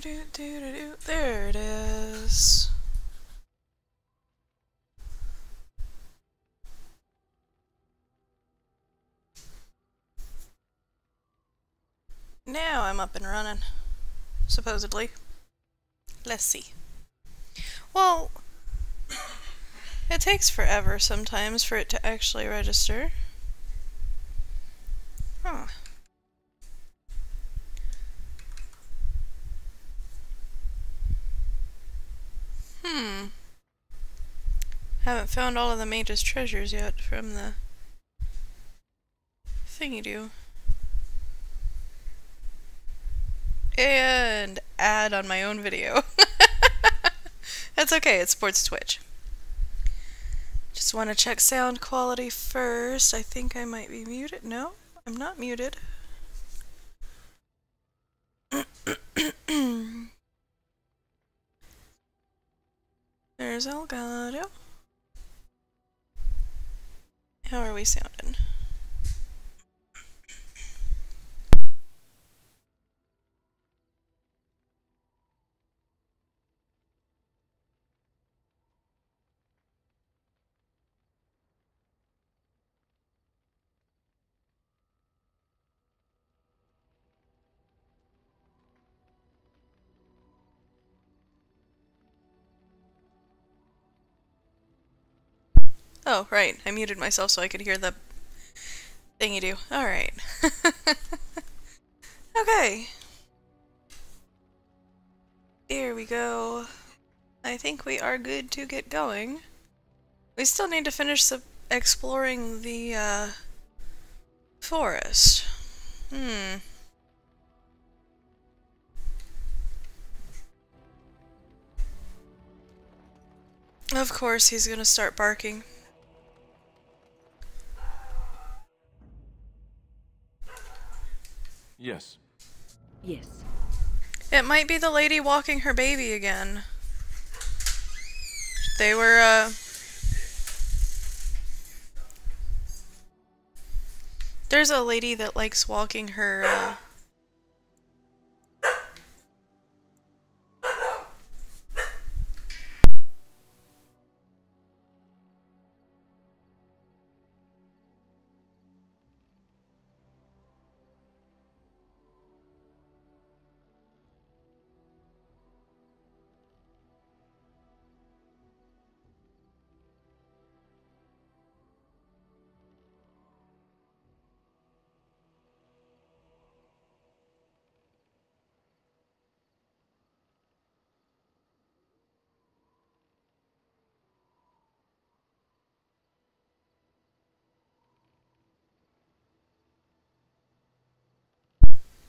There it is. Now I'm up and running. Supposedly. Let's see. Well, it takes forever sometimes for it to actually register. Huh. Haven't found all of the mage's treasures yet from the thingy-do. And ad on my own video. That's okay, it supports Twitch. Just want to check sound quality first. I think I might be muted. No, I'm not muted. There's Elgato. How are we sounding? Oh, right. I muted myself so I could hear the thingy-do. Alright. Okay. Here we go. I think we are good to get going. We still need to finish exploring the, forest. Of course he's gonna start barking. Yes. Yes. It might be the lady walking her baby again. They were, there's a lady that likes walking her,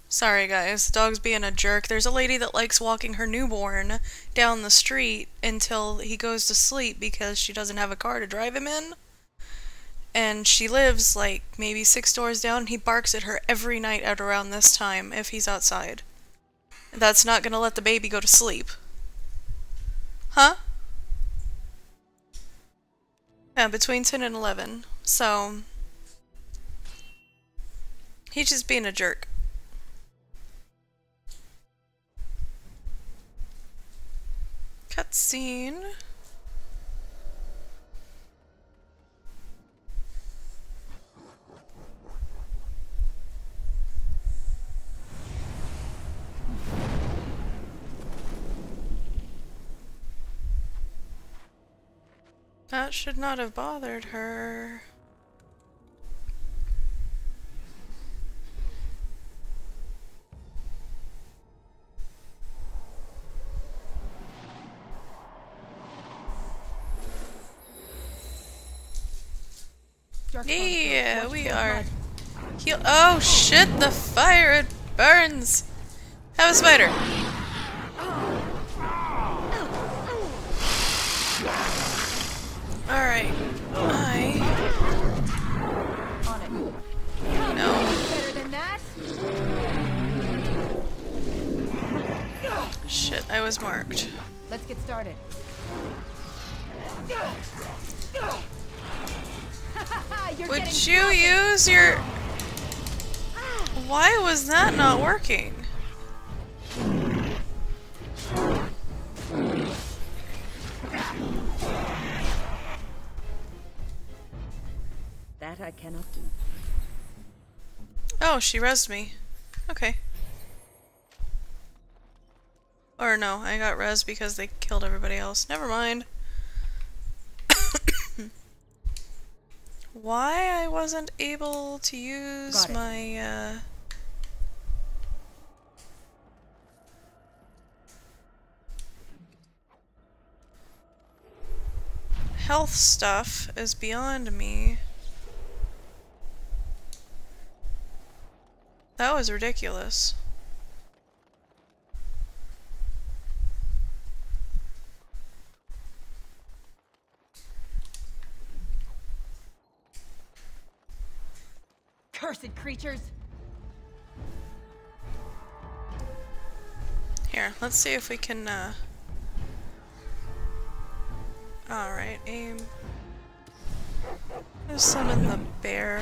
Sorry guys, dog's being a jerk. There's a lady that likes walking her newborn down the street until he goes to sleep because she doesn't have a car to drive him in. And she lives like maybe 6 doors down and he barks at her every night at around this time if he's outside. That's not gonna let the baby go to sleep. Huh? Yeah, between 10 and 11. So, he's just being a jerk. Cutscene. That should not have bothered her. Yeah, we are. Heal. Oh shit, the fire, it burns! Have a spider! Alright. No. Shit, I was marked. Let's get started. Would you use your... Why was that not working? That I cannot do. Oh, she rezzed me. Okay. Or no, I got rezzed because they killed everybody else. Never mind. Why I wasn't able to use my, health stuff is beyond me. That was ridiculous. Cursed creatures! Here, let's see if we can, alright, aim. Just summon the bear.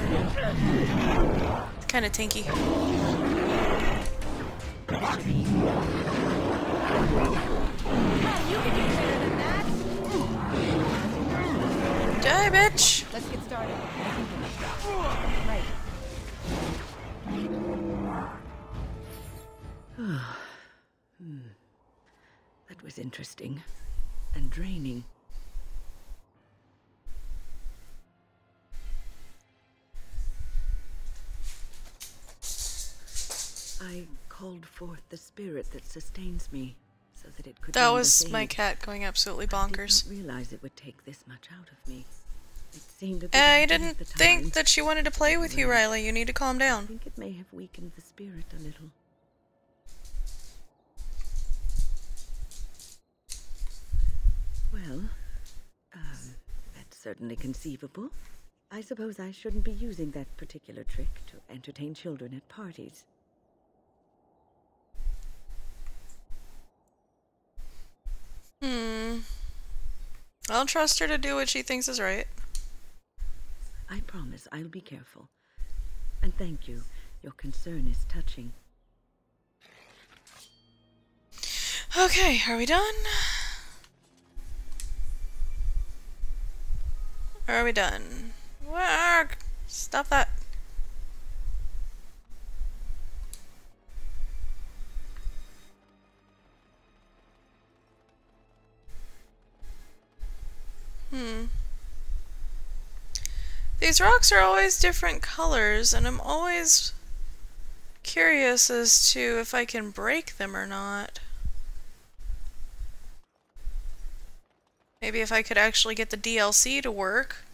It's kinda tinky. You can do better than that! Die, bitch! Let's get started. Right. That was interesting. And draining. I called forth the spirit that sustains me, so that it could That mend the was my fade. cat going absolutely I bonkers. did not realize it would take this much out of me. It seemed a bit I heavy didn't at the time. think that she wanted to play with you, Riley. You need to calm I down. think it may have weakened the spirit a little. Well, that's certainly conceivable. I suppose I shouldn't be using that particular trick to entertain children at parties. I'll trust her to do what she thinks is right. I promise I'll be careful. And thank you. Your concern is touching. Okay, are we done? Are we done? Work! Stop that. These rocks are always different colors, and I'm always curious as to if I can break them or not. Maybe if I could actually get the DLC to work.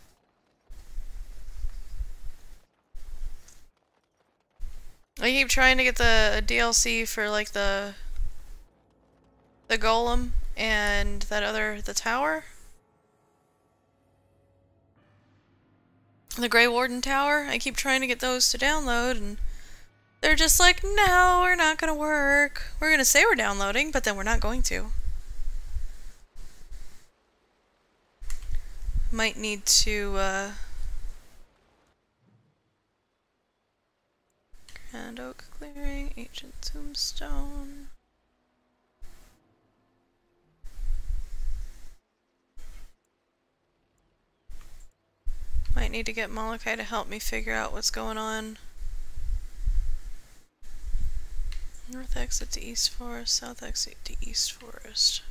I keep trying to get the DLC for like the golem and that other, the tower. The Grey Warden Tower. I keep trying to get those to download, and they're just like, no, we're not gonna work. We're gonna say we're downloading, but then we're not going to. Might need to, Grand Oak Clearing, Ancient Tombstone. Might need to get Molokai to help me figure out what's going on. North exit to East Forest, south exit to East Forest.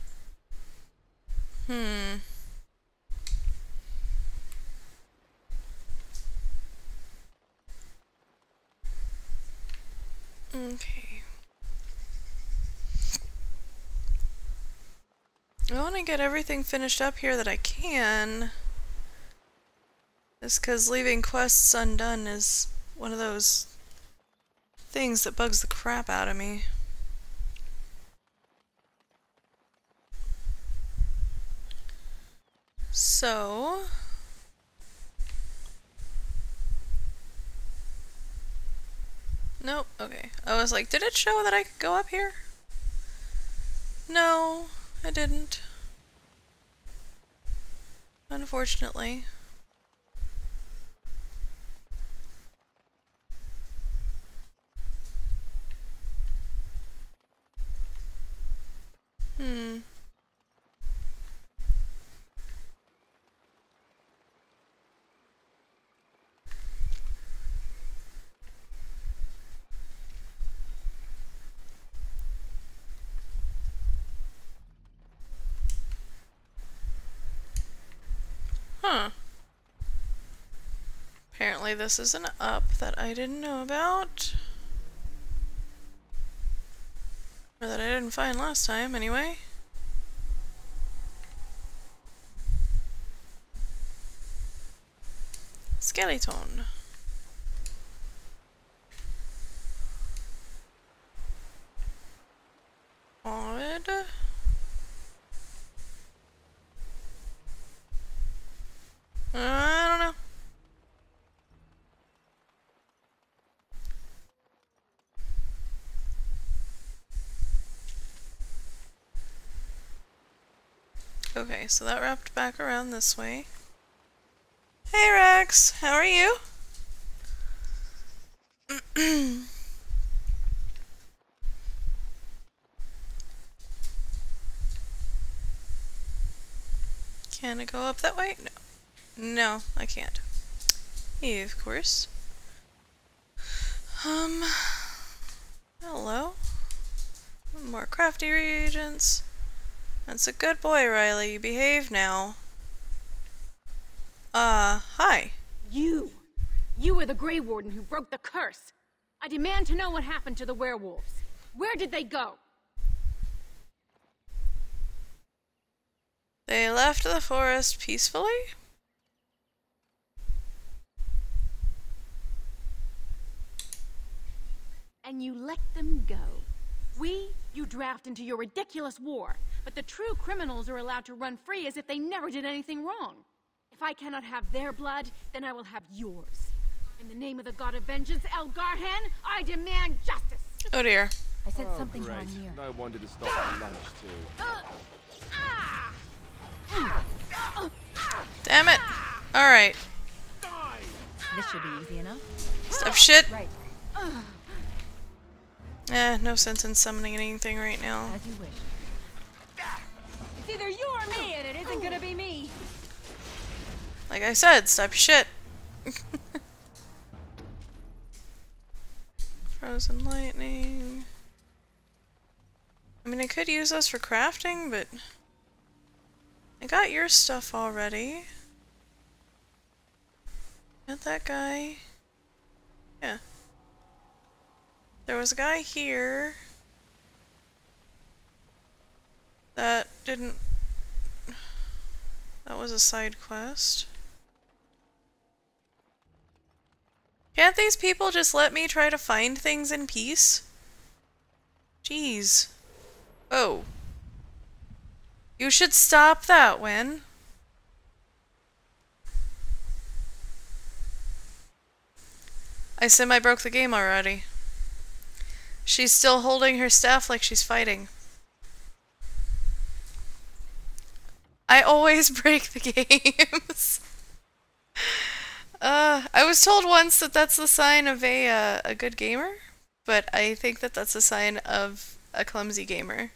Okay. I want to get everything finished up here that I can. Just because leaving quests undone is one of those things that bugs the crap out of me. So... Nope, okay. I was like, did it show that I could go up here? No, it didn't. Unfortunately. Huh. Apparently this is an up that I didn't know about. Or that I didn't find last time, anyway. Skeleton. Odd. I don't know. Okay, so that wrapped back around this way. Hey Rex, how are you? Can I go up that way? No. No, I can't. Yeah, of course. Hello. More crafty reagents. That's a good boy, Riley. You behave now. Hi. You! You were the Grey Warden who broke the curse! I demand to know what happened to the werewolves. Where did they go? They left the forest peacefully? And you let them go. You draft into your ridiculous war, but the true criminals are allowed to run free as if they never did anything wrong. If I cannot have their blood, then I will have yours. In the name of the god of vengeance, El Garhan, I demand justice! Oh dear. I sent something great. wrong here. No wonder to stop at lunch too. Damn it. Alright. This should be easy enough. Stop shit. Right. No sense in summoning anything right now. As you wish. It's either you or me, and it isn't gonna be me. Like I said, stop shit. Frozen lightning. I mean, I could use those for crafting, but I got your stuff already. Got that guy. Yeah. There was a guy here that didn't... That was a side quest. Can't these people just let me try to find things in peace? Jeez. Oh. You should stop that, Win. I semi broke the game already. She's still holding her staff like she's fighting. I always break the games. I was told once that that's the sign of a good gamer, but I think that that's a sign of a clumsy gamer.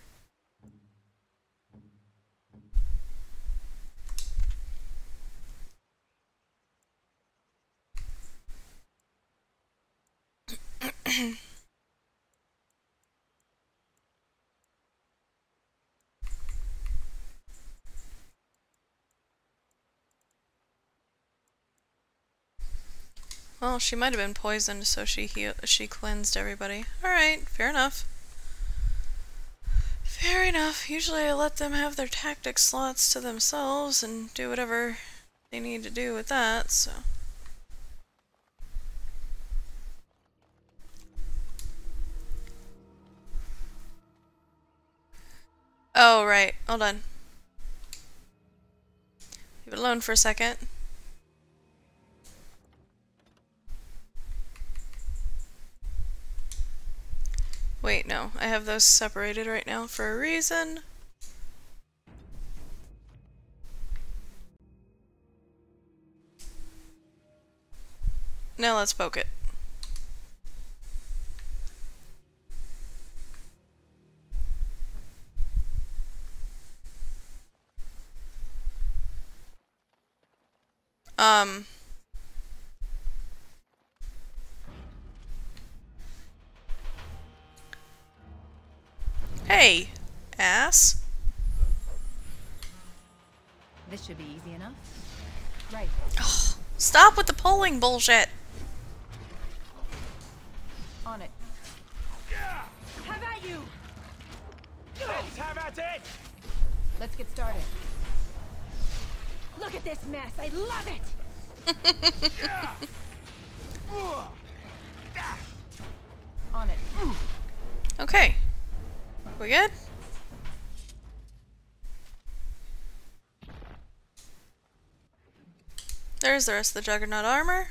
Well, she might have been poisoned, so she cleansed everybody. Alright, fair enough. Fair enough. Usually I let them have their tactic slots to themselves and do whatever they need to do with that, so... Oh, right. Hold on. Leave it alone for a second. Wait, no. I have those separated right now for a reason. Now let's poke it. Hey, ass. This should be easy enough. Right. Ugh, stop with the polling bullshit. On it. Have at you! Let's have at it! Let's get started. Look at this mess. I love it. On it. Okay. We good? There's the rest of the Juggernaut armor.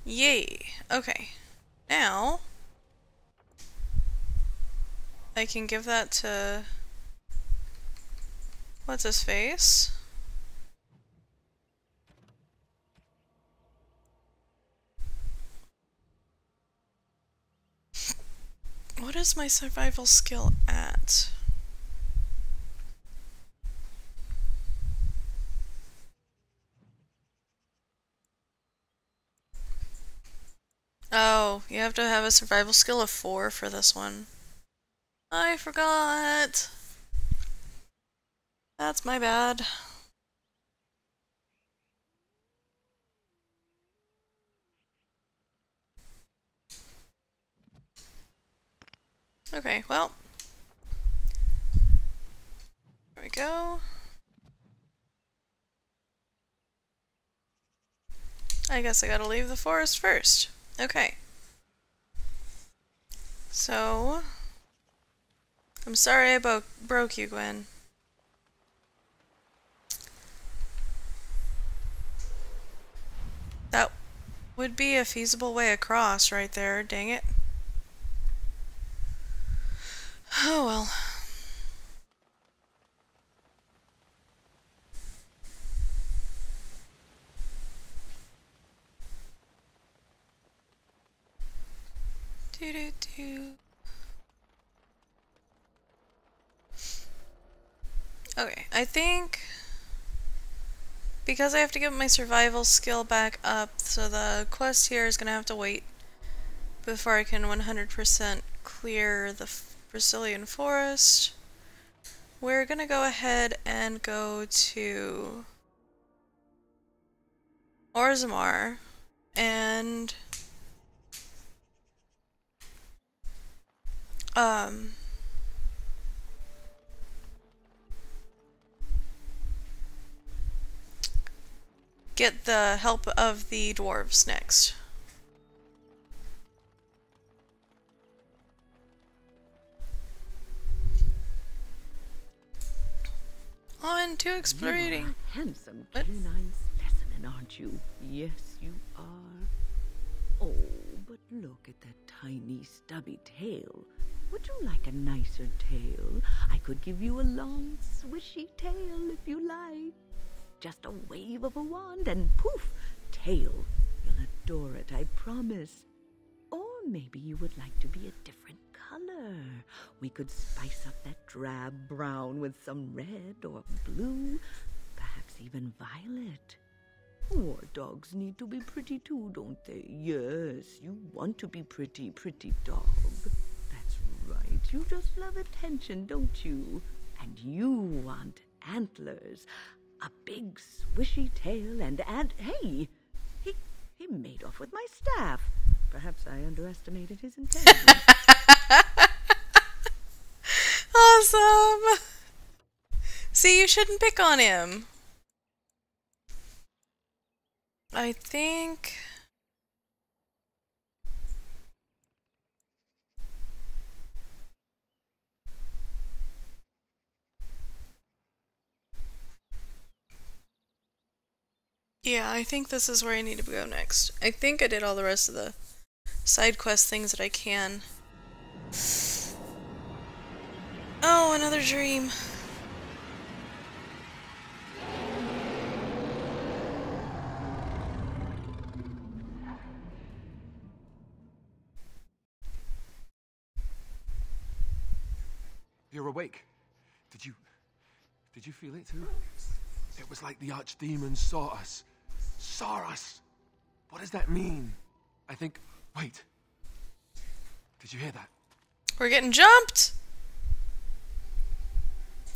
Yay. Okay. Now I can give that to what's his face? What is my survival skill at? Oh, you have to have a survival skill of 4 for this one. I forgot. That's my bad. Okay, well. There we go. I guess I gotta leave the forest first. Okay. So, I'm sorry I broke you, Gwen. That would be a feasible way across right there, dang it. Oh well. Do. Okay, I think because I have to get my survival skill back up, so the quest here is gonna have to wait before I can 100% clear the Brazilian forest. We're gonna go ahead and go to Orzammar and get the help of the dwarves next. On to exploring. You are a handsome canine specimen, aren't you? Yes, you are. Oh, but look at that tiny stubby tail. Would you like a nicer tail? I could give you a long, swishy tail if you like. Just a wave of a wand and poof, tail. You'll adore it, I promise. Or maybe you would like to be a different color. We could spice up that drab brown with some red or blue, perhaps even violet. War dogs need to be pretty too, don't they? Yes, you want to be pretty, pretty dog. That's right, you just love attention, don't you? And you want antlers. A big swishy tail and hey, he made off with my staff. Perhaps I underestimated his intelligence. Awesome! See, you shouldn't pick on him. I think... yeah, I think this is where I need to go next. I think I did all the rest of the side quest things that I can. Oh, another dream. You're awake. Did you feel it too? It was like the archdemons saw us. Saw us! What does that mean? I think... wait. Did you hear that? We're getting jumped!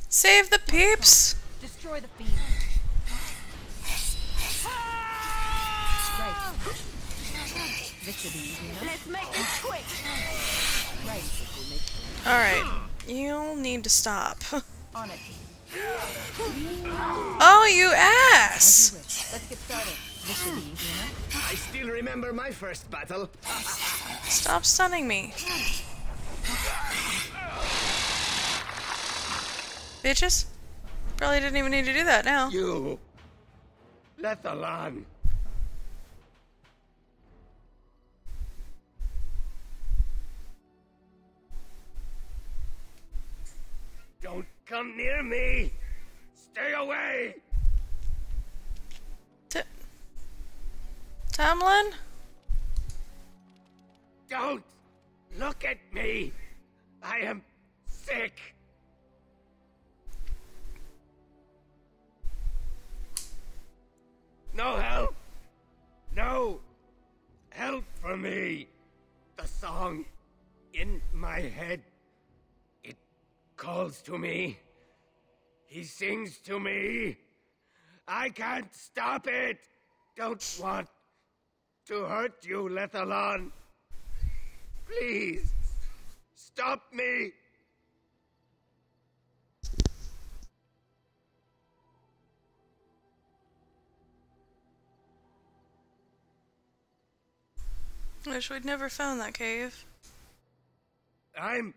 Save the peeps! Destroy the fiend. This should be easy enough. Let's make this quick. Alright. You'll need to stop. On it. Oh, you ass! Let's get started. This should be easy enough. I still remember my first battle. Stop stunning me. Bitches? Probably didn't even need to do that now. You. Let alone. Don't come near me. Stay away. Tamlin? Don't look at me. I am sick. No help. No help for me. The song in my head. It calls to me. He sings to me. I can't stop it. Don't want to hurt you, Lethalon. Please, stop me. Wish we'd never found that cave. I'm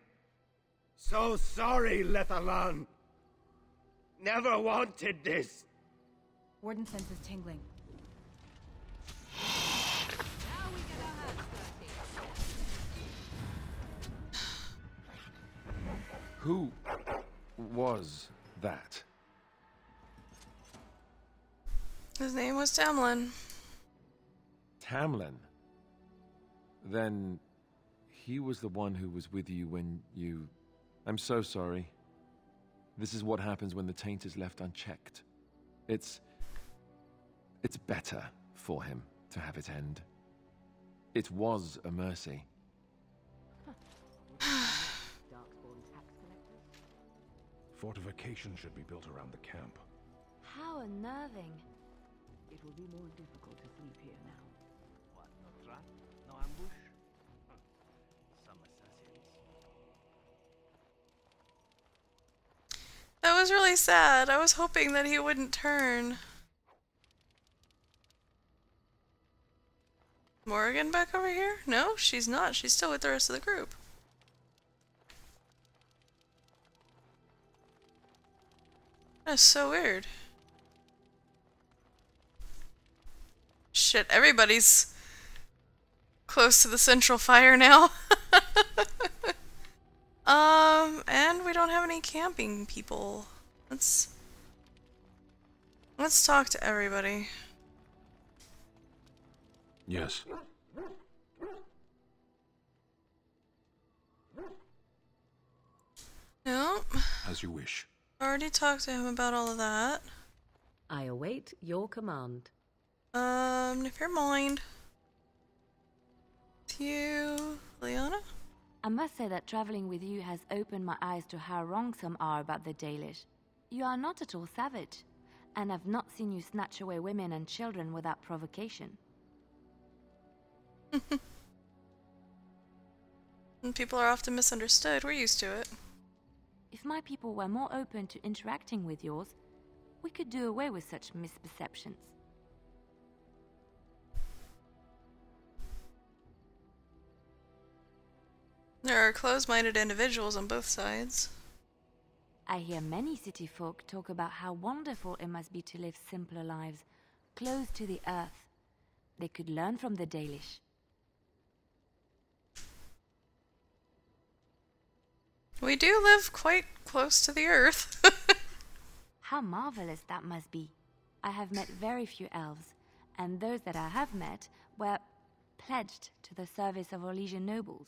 so sorry, Lethalon. Never wanted this. Warden senses tingling. Who was that? His name was Tamlin. Tamlin? Then he was the one who was with you when you... I'm so sorry. This is what happens when the taint is left unchecked. It's better for him to have it end. It was a mercy. Fortification should be built around the camp. How unnerving. It will be more difficult to sleep here now. What, no trap? No ambush? Some assassins. That was really sad. I was hoping that he wouldn't turn. Morrigan back over here? No, she's not. She's still with the rest of the group. That's so weird. Shit, everybody's close to the central fire now. And we don't have any camping people. Let's talk to everybody. Yes. Nope. As you wish. Already talked to him about all of that. I await your command. Never mind. To you, Leona? I must say that traveling with you has opened my eyes to how wrong some are about the Dalish. You are not at all savage, and I've not seen you snatch away women and children without provocation. And people are often misunderstood. We're used to it. If my people were more open to interacting with yours, we could do away with such misperceptions. There are closed-minded individuals on both sides. I hear many city folk talk about how wonderful it must be to live simpler lives, close to the earth. They could learn from the Dalish. We do live quite close to the earth. How marvelous that must be. I have met very few elves, and those that I have met were pledged to the service of Orlesian nobles.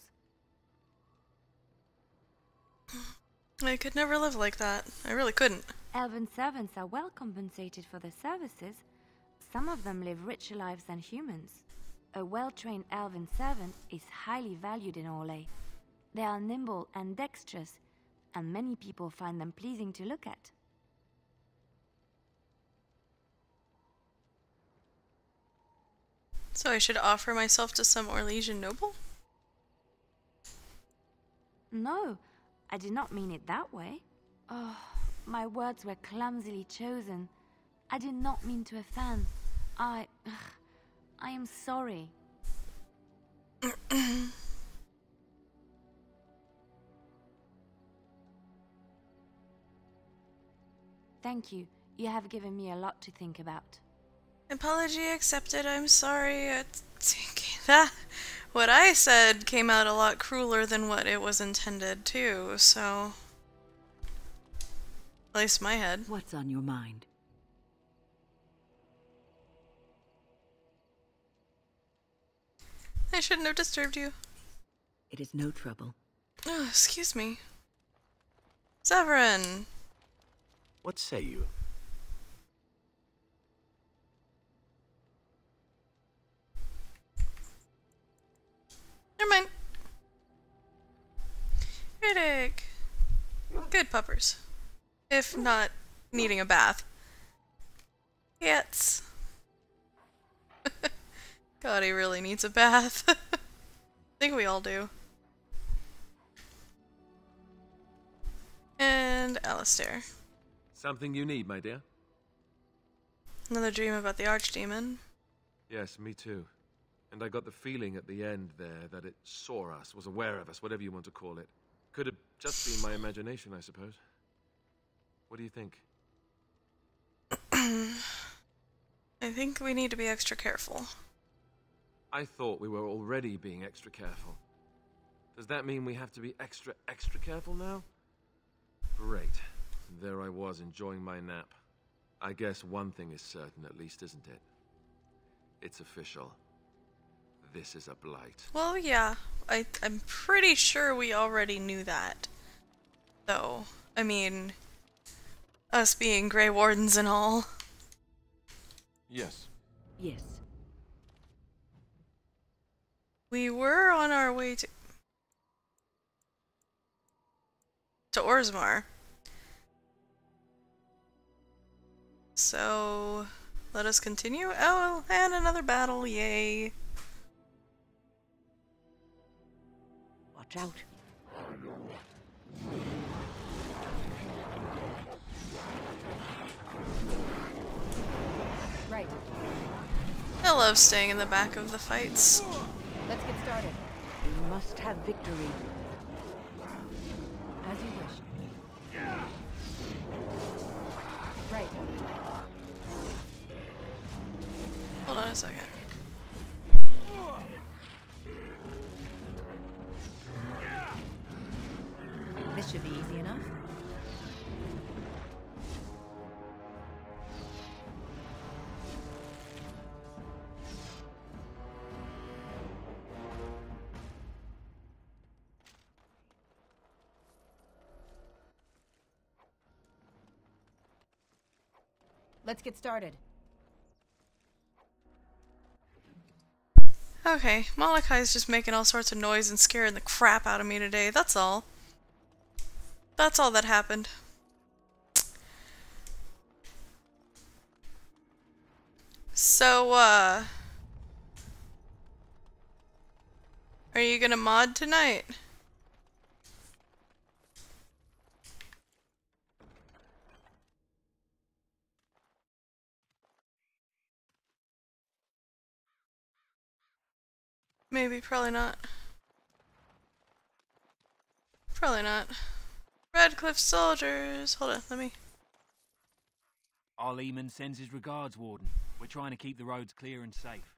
I could never live like that. I really couldn't. Elven servants are well compensated for their services. Some of them live richer lives than humans. A well-trained elven servant is highly valued in Orlais. They are nimble and dexterous, and many people find them pleasing to look at. So I should offer myself to some Orlesian noble? No, I did not mean it that way. Oh, my words were clumsily chosen. I did not mean to offend. I am sorry. Thank you. You have given me a lot to think about. Apology accepted. I'm sorry. That what I said came out a lot crueler than what it was intended too, so at least in my head. What's on your mind? I shouldn't have disturbed you. It is no trouble. Oh, excuse me. Severin! What say you? Never mind. Critic! Good puppers. If not needing a bath. Yes. God, he really needs a bath. I think we all do. And Alistair. Something you need, my dear? Another dream about the archdemon. Yes, me too. And I got the feeling at the end there that it saw us, was aware of us, whatever you want to call it. Could have just been my imagination, I suppose. What do you think? I think we need to be extra careful. I thought we were already being extra careful. Does that mean we have to be extra careful now? Great. There I was, enjoying my nap. I guess one thing is certain at least, isn't it? It's official. This is a blight. Well, yeah. I'm pretty sure we already knew that. Though, I mean, us being Grey Wardens and all. Yes. Yes. We were on our way to Orzammar. So, let us continue. Oh, and another battle, yay. Watch out. Right. Oh, I love staying in the back of the fights. Let's get started. We must have victory. As you wish. Right. Hold on a second. This should be easy enough. Let's get started. Okay, Molochai's just making all sorts of noise and scaring the crap out of me today, that's all. That's all that happened. So, are you gonna mod tonight? Maybe, probably not. Probably not. Redcliffe soldiers. Hold on, let me. Our Lehman sends his regards, Warden. We're trying to keep the roads clear and safe.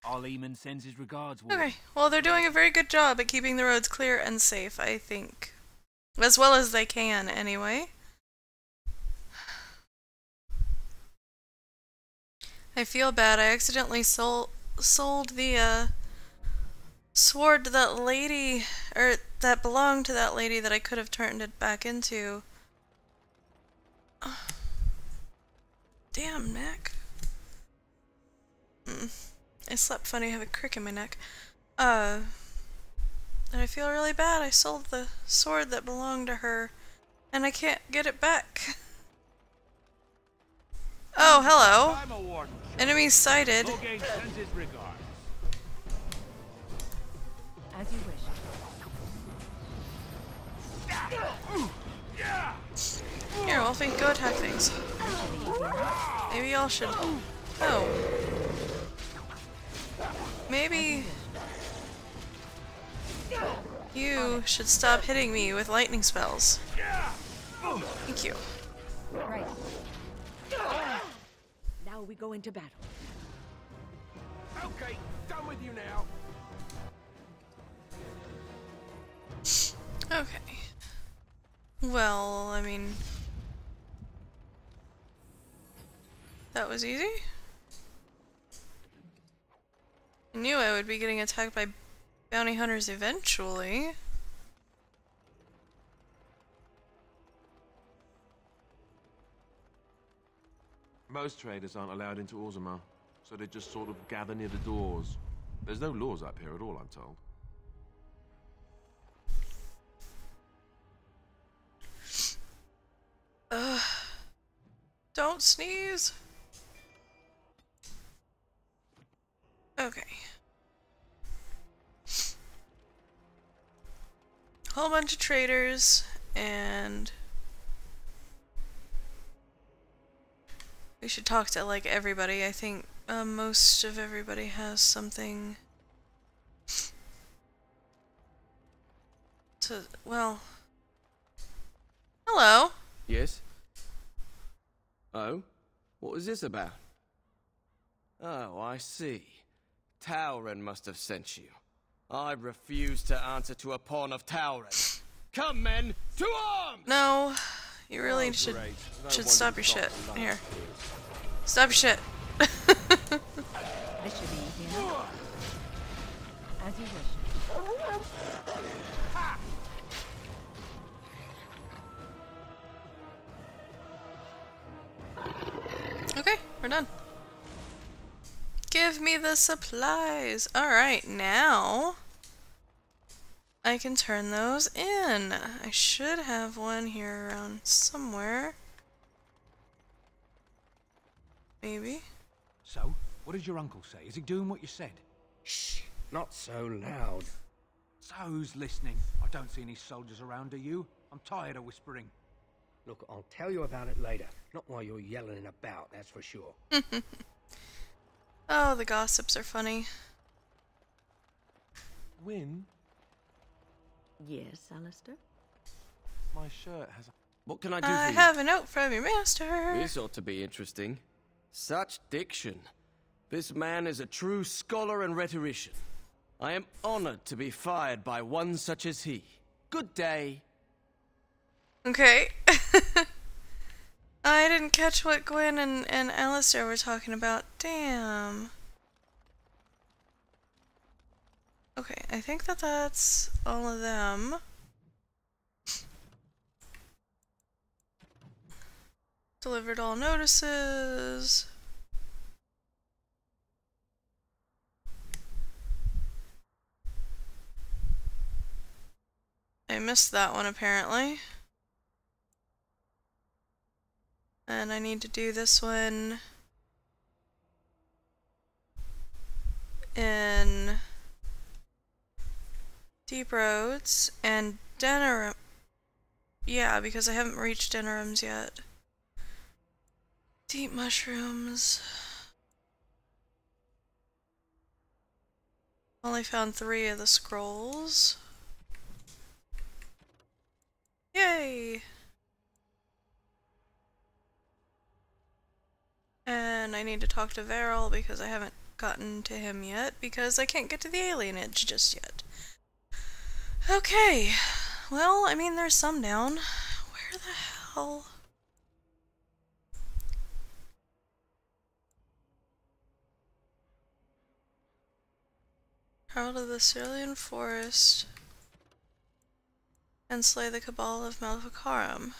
Our Lehman sends his regards, Warden. Okay, well, they're doing a very good job at keeping the roads clear and safe, I think. As well as they can, anyway. I feel bad. I accidentally sold the sword to that lady, or that belonged to that lady that I could have turned it back into. Damn, neck. I slept funny. I have a crick in my neck. And I feel really bad. I sold the sword that belonged to her, and I can't get it back. Oh, hello. I'm a warden. Enemies sighted. Loghain sends his regards. As you wish. Here, Wolfie, go attack things. Maybe y'all should... Oh. Maybe... You should stop hitting me with lightning spells. Thank you. Right. Now we go into battle. Okay, done with you now. Okay. Well, I mean... That was easy? I knew I would be getting attacked by bounty hunters eventually. Most traders aren't allowed into Orzammar, so they just sort of gather near the doors. There's no laws up here at all, I'm told. Ugh. Don't sneeze. Okay. Whole bunch of traders, and we should talk to like everybody. I think most of everybody has something to, well, hello. Yes? Oh? What was this about? Oh, I see. Tauren must have sent you. I refuse to answer to a pawn of Tauren. Come, men, to arms! No, you really should stop your shit. Here. Stop your shit. This should be easy enough. As you wish. Okay, we're done. Give me the supplies. Alright, now I can turn those in. I should have one here around somewhere. Maybe. So, what did your uncle say? Is he doing what you said? Shh, not so loud. So who's listening? I don't see any soldiers around, do you? I'm tired of whispering. Look, I'll tell you about it later. Not while you're yelling about, that's for sure. Oh, the gossips are funny. Win, Yes, Alistair? my shirt has a... What can I do I for you? have a note from your master. This ought to be interesting. Such diction. This man is a true scholar and rhetorician. I am honored to be fired by one such as he. Good day. Okay. I didn't catch what Gwen and Alistair were talking about. Damn. Okay, I think that's all of them. Delivered all notices. I missed that one apparently. And I need to do this one in Deep Roads and Denerim. Yeah, because I haven't reached Denerims yet. Deep Mushrooms. Only found 3 of the scrolls. Yay! And I need to talk to Varel because I haven't gotten to him yet because I can't get to the alienage just yet. Okay. Well, I mean, there's some down. Where the hell? Herald of the Cerulean Forest and slay the Cabal of Malvakarum.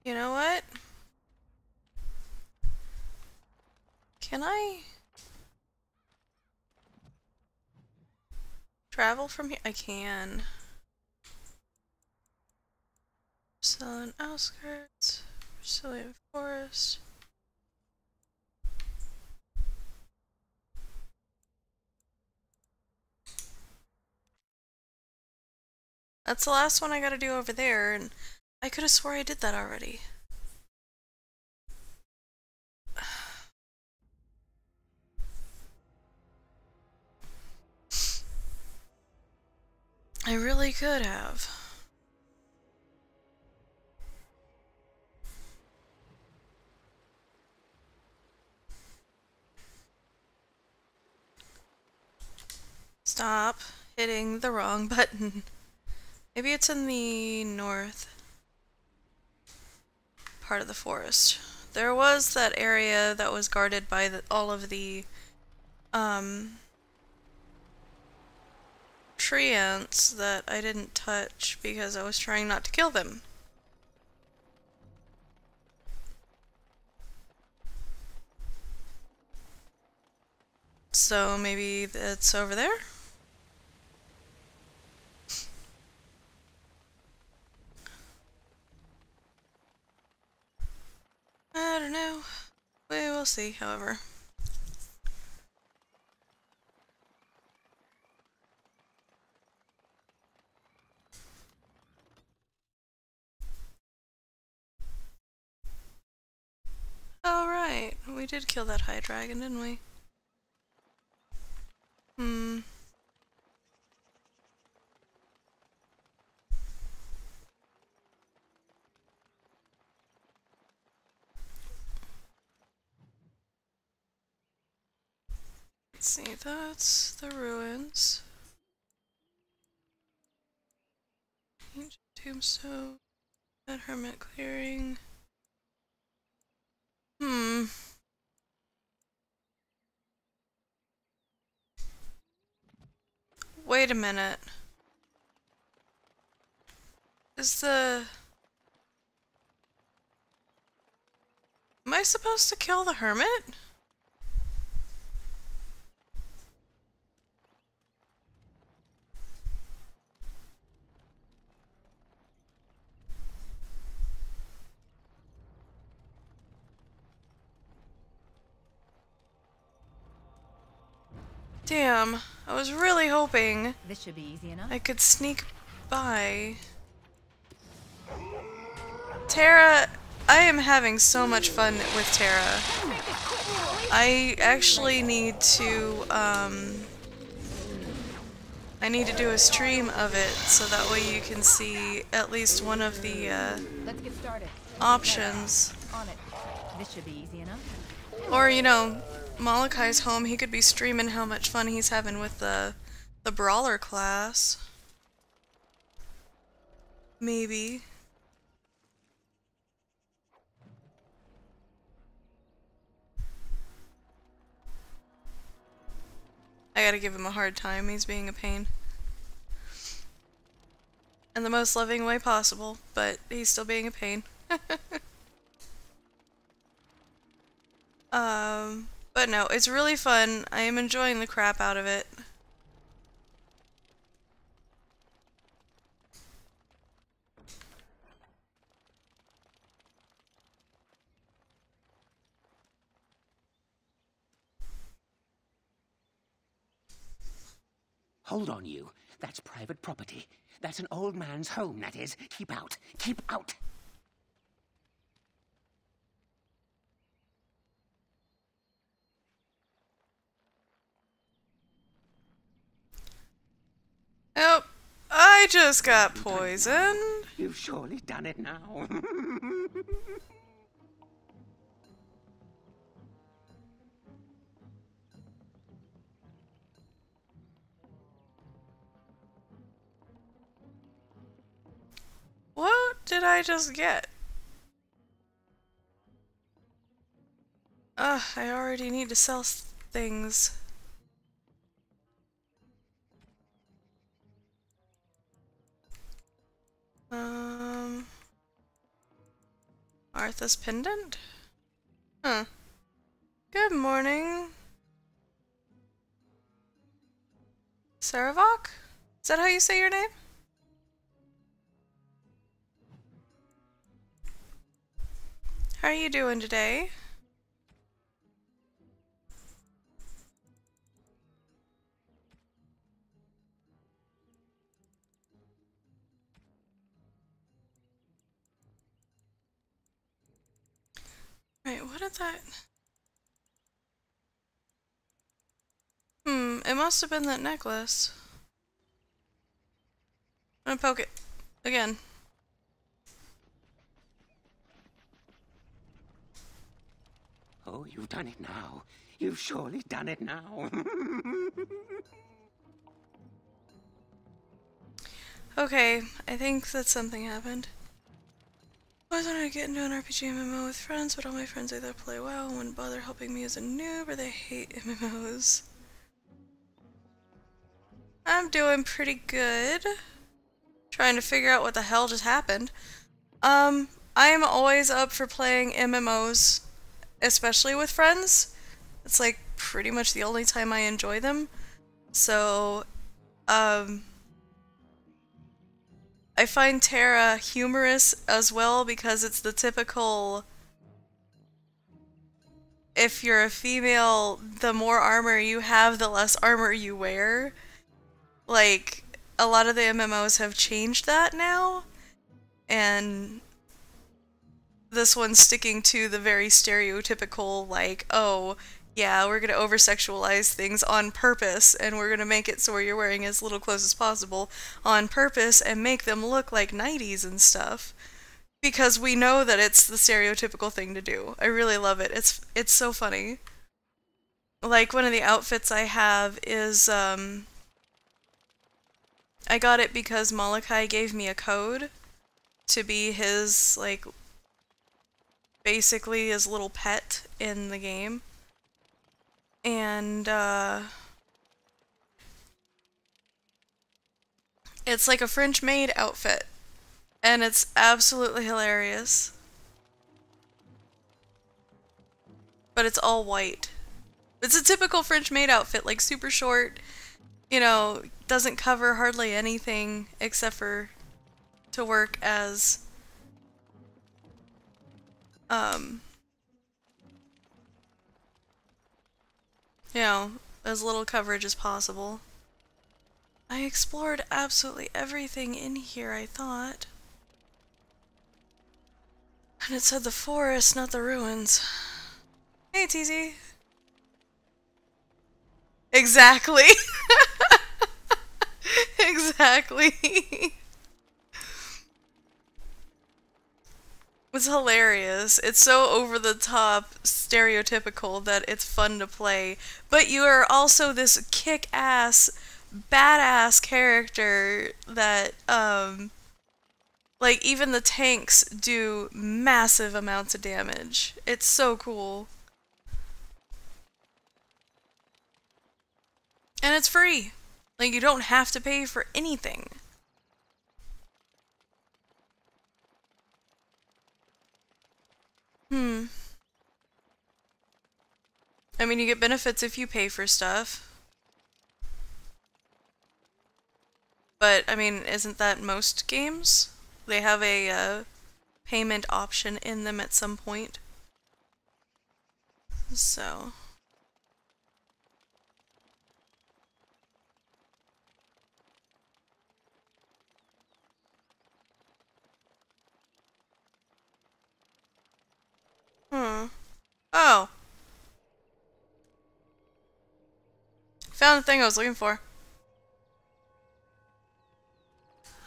You know what? Can I travel from here? I can. Brazilian outskirts, Brazilian forest. That's the last one I gotta do over there, and I could have swore I did that already. I really could have. Stop hitting the wrong button. Maybe it's in the north part of the forest. There was that area that was guarded by all of the tree ants that I didn't touch because I was trying not to kill them. So maybe it's over there? I don't know. We will see, however. Alright, we did kill that high dragon, didn't we? Let's see, that's the ruins. Ancient tombstone, that hermit clearing. Wait a minute. Is the... Am I supposed to kill the hermit? Damn, I was really hoping This should be easy enough. I could sneak by. Tara, I am having so much fun with Tara. I actually need to, I need to do a stream of it so that way you can see at least one of the, Let's get started. options. On it. This should be easy enough. Or, you know, Malachi's home, he could be streaming how much fun he's having with the brawler class. Maybe. I gotta give him a hard time, he's being a pain. In the most loving way possible, but he's still being a pain. But no, it's really fun. I am enjoying the crap out of it. Hold on, you. That's private property. That's an old man's home, that is. Keep out. Keep out. Oh, I just got poisoned. You've surely done it now. What did I just get? Ugh, I already need to sell things. Artha's pendant? Huh. Good morning. Saravok? Is that how you say your name? How are you doing today? Wait, what did that... It must have been that necklace. I'm gonna poke it. Again. Oh, you've done it now. You've surely done it now. Okay, I think that something happened. I was wanting to get into an RPG MMO with friends, but all my friends either play WoW and wouldn't bother helping me as a noob, or they hate MMOs. I'm doing pretty good. Trying to figure out what the hell just happened. I am always up for playing MMOs, especially with friends. It's like pretty much the only time I enjoy them. So, I find Terra humorous as well because it's the typical, if you're a female, the more armor you have, the less armor you wear. Like, a lot of the MMOs have changed that now, and this one's sticking to the very stereotypical, like, oh, yeah, we're gonna over-sexualize things on purpose, and we're gonna make it so where you're wearing as little clothes as possible on purpose and make them look like 90s and stuff. Because we know that it's the stereotypical thing to do. I really love it. It's so funny. Like, one of the outfits I have is, I got it because Molokai gave me a code to be his, like, basically his little pet in the game. And, it's like a French maid outfit. And it's absolutely hilarious. But it's all white. It's a typical French maid outfit, like super short, you know, doesn't cover hardly anything except for to work as, you know, as little coverage as possible. I explored absolutely everything in here, I thought. And it said the forest, not the ruins. Hey, TZ. Exactly. Exactly. It's hilarious. It's so over the top, stereotypical that it's fun to play. But you are also this kick-ass, badass character that, like, even the tanks do massive amounts of damage. It's so cool. And it's free. Like, you don't have to pay for anything. I mean, you get benefits if you pay for stuff. But, I mean, isn't that most games? They have a payment option in them at some point. So... Oh. Found the thing I was looking for.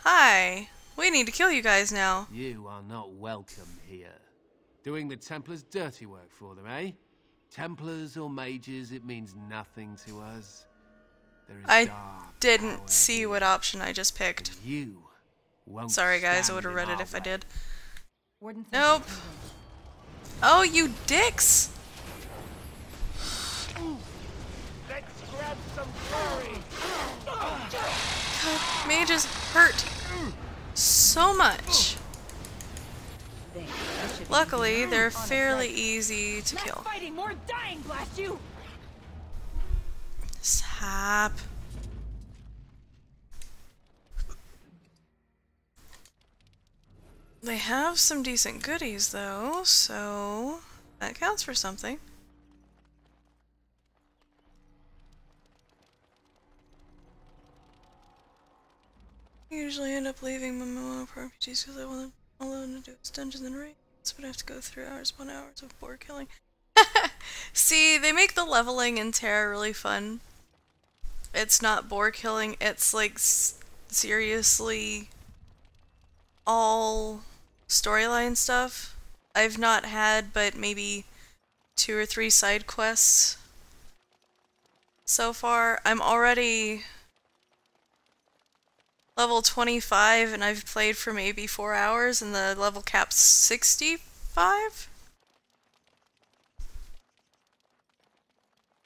Hi. We need to kill you guys now. You are not welcome here. Doing the Templars' dirty work for them, eh? Templars or mages, it means nothing to us. There is I didn't see what option I just picked. You won't. Sorry guys, I would have read it if I did. Warden, Nope. Oh, you dicks! Let's grab some curry. God, mages hurt so much. Luckily, they're fairly easy to kill. Fighting, more dying, blast you! Sap. They have some decent goodies though, so that counts for something. I usually end up leaving my mono RPGs because I want to alone to do its dungeons and raids, but I have to go through hours upon hours of board killing. See, they make the leveling in Terra really fun. It's not board killing, it's like seriously all storyline stuff. I've not had but maybe 2 or 3 side quests so far. I'm already level 25 and I've played for maybe 4 hours and the level cap's 65?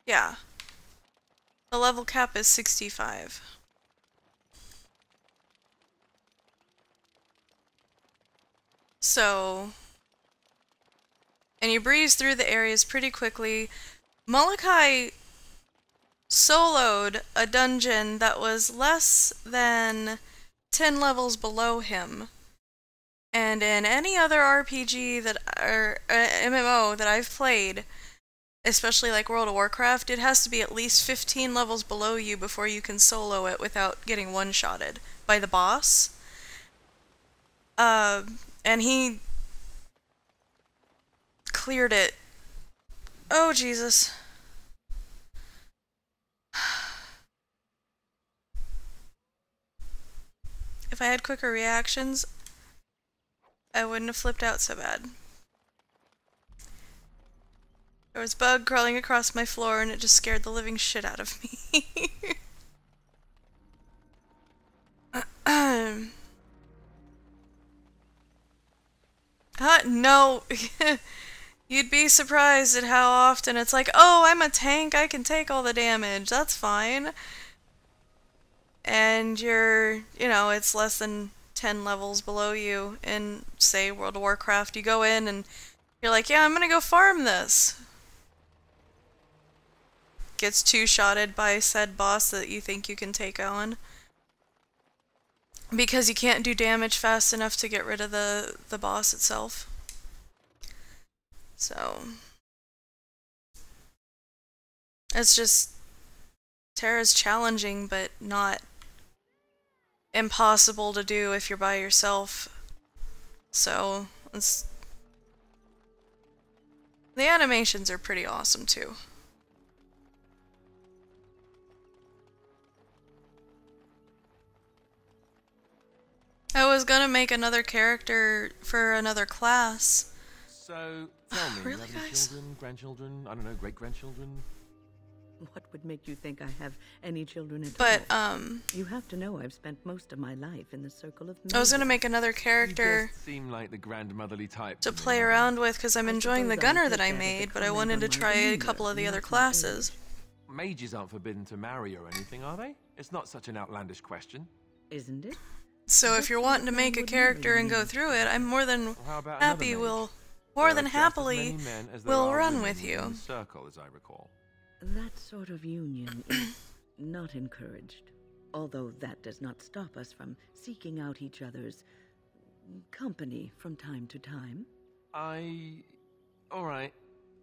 Yeah. The level cap is 65. So, and you breeze through the areas pretty quickly. Molokai soloed a dungeon that was less than 10 levels below him. And in any other RPG that, or MMO that I've played, especially like World of Warcraft, it has to be at least 15 levels below you before you can solo it without getting one-shotted by the boss. And he cleared it. Oh, Jesus. If I had quicker reactions, I wouldn't have flipped out so bad. There was a bug crawling across my floor and it just scared the living shit out of me. No. You'd be surprised at how often it's like, oh, I'm a tank, I can take all the damage, that's fine. And you're, you know, it's less than 10 levels below you in, say, World of Warcraft. You go in and you're like, yeah, I'm gonna go farm this. Gets two-shotted by said boss that you think you can take on. Because you can't do damage fast enough to get rid of the boss itself. So, it's just, Terra's challenging, but not impossible to do if you're by yourself. So, it's, the animations are pretty awesome too. I was gonna make another character for another class. So, tell me, Really, you have any guys? children, grandchildren, I don't know, great-grandchildren? What would make you think I have any children at But, all? You have to know I've spent most of my life in the circle of I was gonna maidens. make another character You just seem like the grandmotherly type to me, play Mother. around with because I'm I enjoying the suppose I'll gunner take that I that as a made, but I comment wanted on to my try a demeanor, couple of the not other my classes. age. Mages aren't forbidden to marry or anything, are they? It's not such an outlandish question. Isn't it? So if you're wanting to make a character and go through it, I'm more than Well, how about happy another mage? will, There more are than just as happily, many men as there will are run women with within you. the circle, as I recall. That sort of union is not encouraged. Although that does not stop us from seeking out each other's company from time to time. Alright.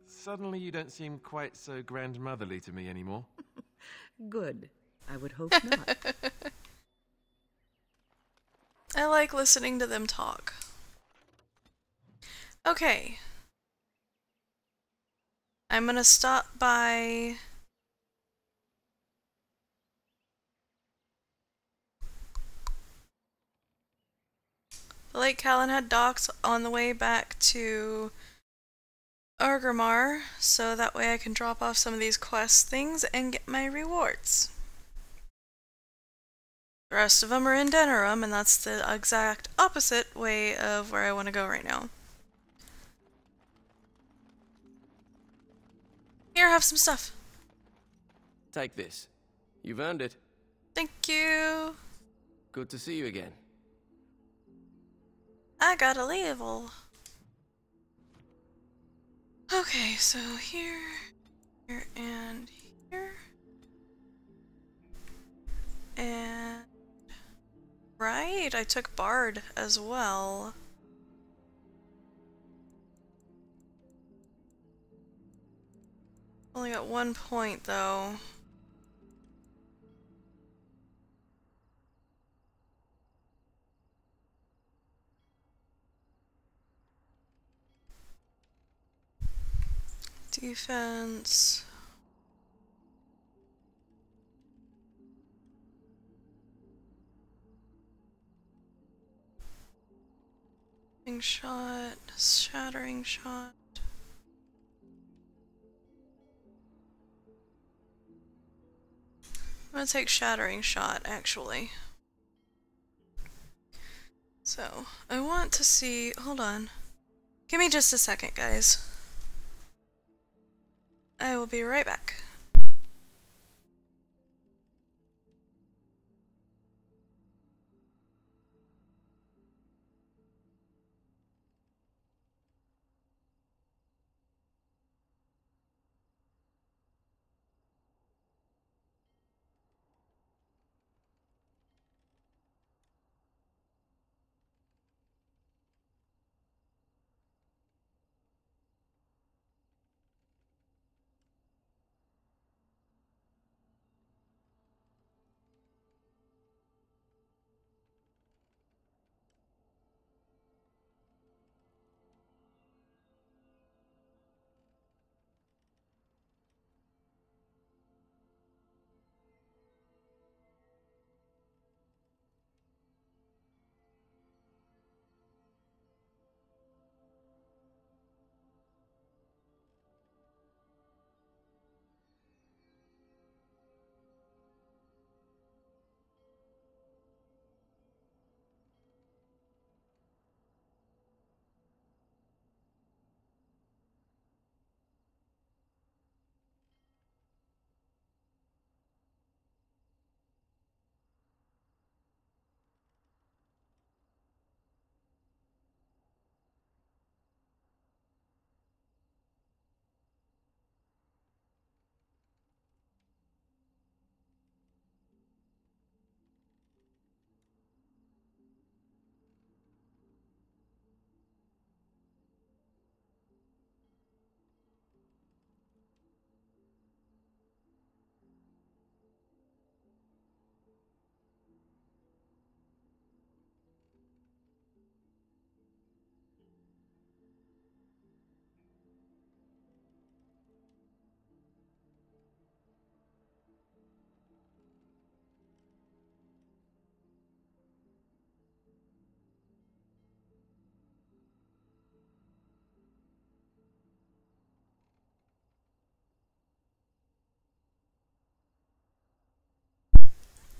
Suddenly you don't seem quite so grandmotherly to me anymore. Good. I would hope not. I like listening to them talk. Okay. I'm gonna stop by the Lake Calenhad docks on the way back to Orzammar, so that way I can drop off some of these quest things and get my rewards. The rest of them are in D.A.Origins, and that's the exact opposite way of where I want to go right now. Here, have some stuff. Take this. You've earned it. Thank you. Good to see you again. I got a level. Okay, so here, here, and here. And right, I took Bard as well. Only got 1 point though. Defense. Shot, shattering shot. I'm gonna take shattering shot actually. So, I want to see, hold on. Give me just a second, guys. I will be right back.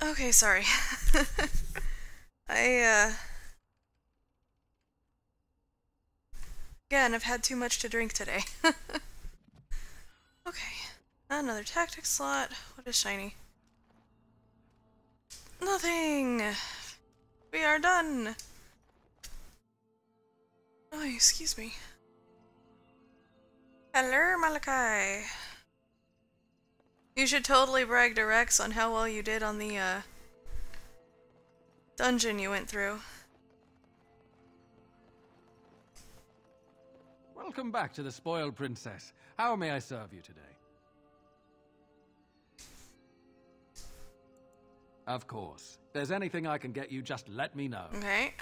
Okay, sorry. I, again, I've had too much to drink today. Okay, another tactic slot. What is shiny? Nothing! We are done! Oh, excuse me. Hello, Malachi! You should totally brag to Rex on how well you did on the, dungeon you went through. Welcome back to the Spoiled Princess. How may I serve you today? Of course. If there's anything I can get you, just let me know. Okay.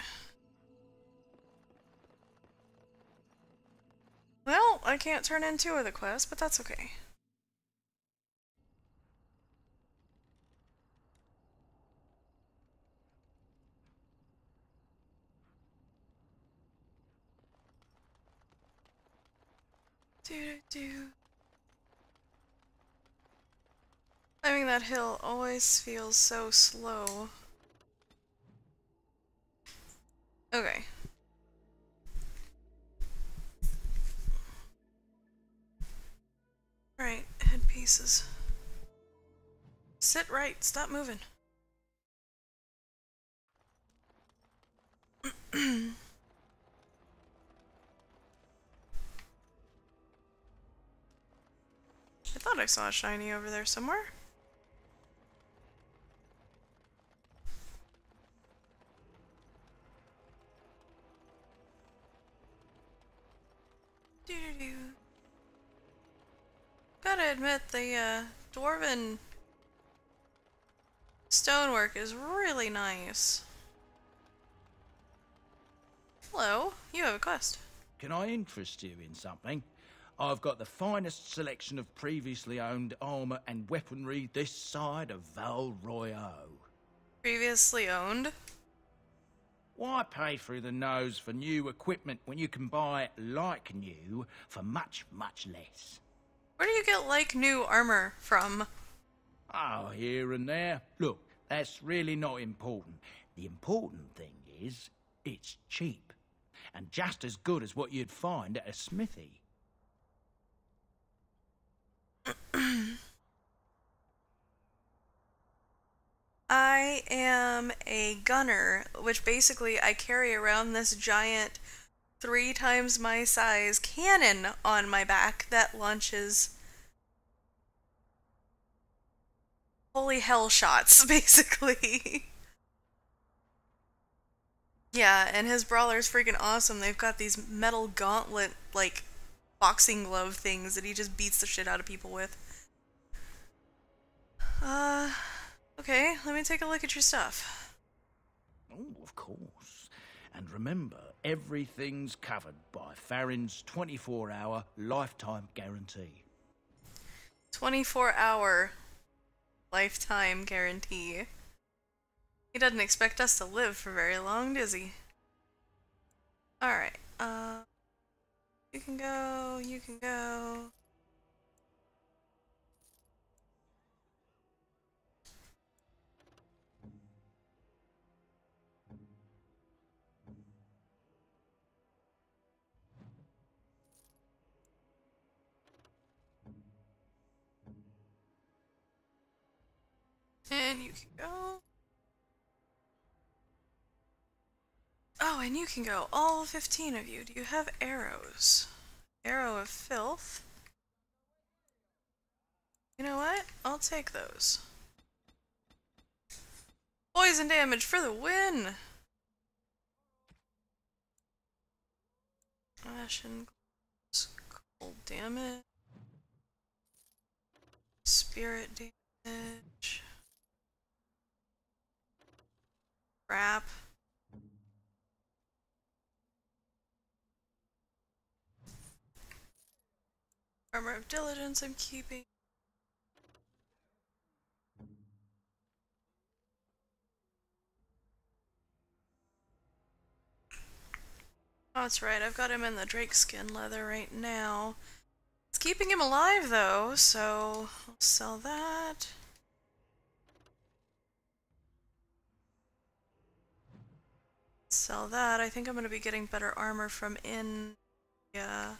Well, I can't turn in 2 of the quests, but that's okay. Do. Climbing that hill always feels so slow. Okay. Right, headpieces. Sit right, stop moving. I thought I saw a shiny over there somewhere. Gotta admit, the dwarven stonework is really nice. Hello, you have a quest. Can I interest you in something? I've got the finest selection of previously owned armour and weaponry this side of Val Royeaux. Previously owned? Why pay through the nose for new equipment when you can buy it like new for much, much less? Where do you get like new armor from? Oh, here and there. Look, that's really not important. The important thing is, it's cheap. And just as good as what you'd find at a smithy. I am a gunner, which basically I carry around this giant 3 times my size cannon on my back that launches holy hell shots, basically. Yeah, and his brawler's freaking awesome. They've got these metal gauntlet, like, boxing glove things that he just beats the shit out of people with. Okay, let me take a look at your stuff. Oh, of course. And remember, everything's covered by Farron's 24-hour lifetime guarantee. 24-hour lifetime guarantee. He doesn't expect us to live for very long, does he? Alright, you can go, you can go. And you can go. Oh, and you can go. All 15 of you. Do you have arrows? Arrow of filth. You know what? I'll take those. Poison damage for the win! Ashen cold damage. Spirit damage. Crap. Armor of Diligence I'm keeping. Oh, that's right, I've got him in the drake skin leather right now. It's keeping him alive though, so I'll sell that. Sell that. I think I'm gonna be getting better armor from in. Yeah.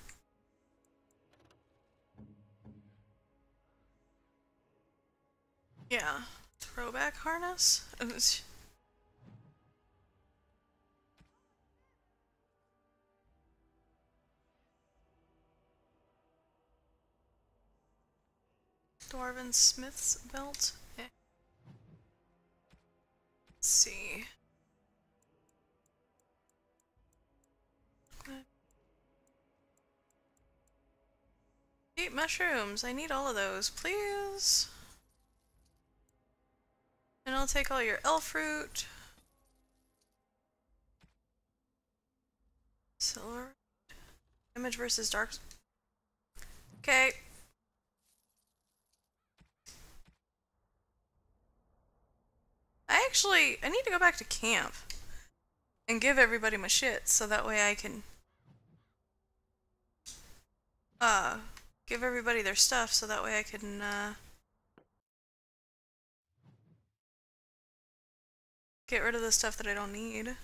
Yeah. Throwback harness? Dwarven Smith's belt? Eh. Let's see. Eat mushrooms. I need all of those, please. And I'll take all your elf fruit. Silver. Image versus dark. Okay. I need to go back to camp and give everybody my shit so that way I can give everybody their stuff so that way I can get rid of the stuff that I don't need.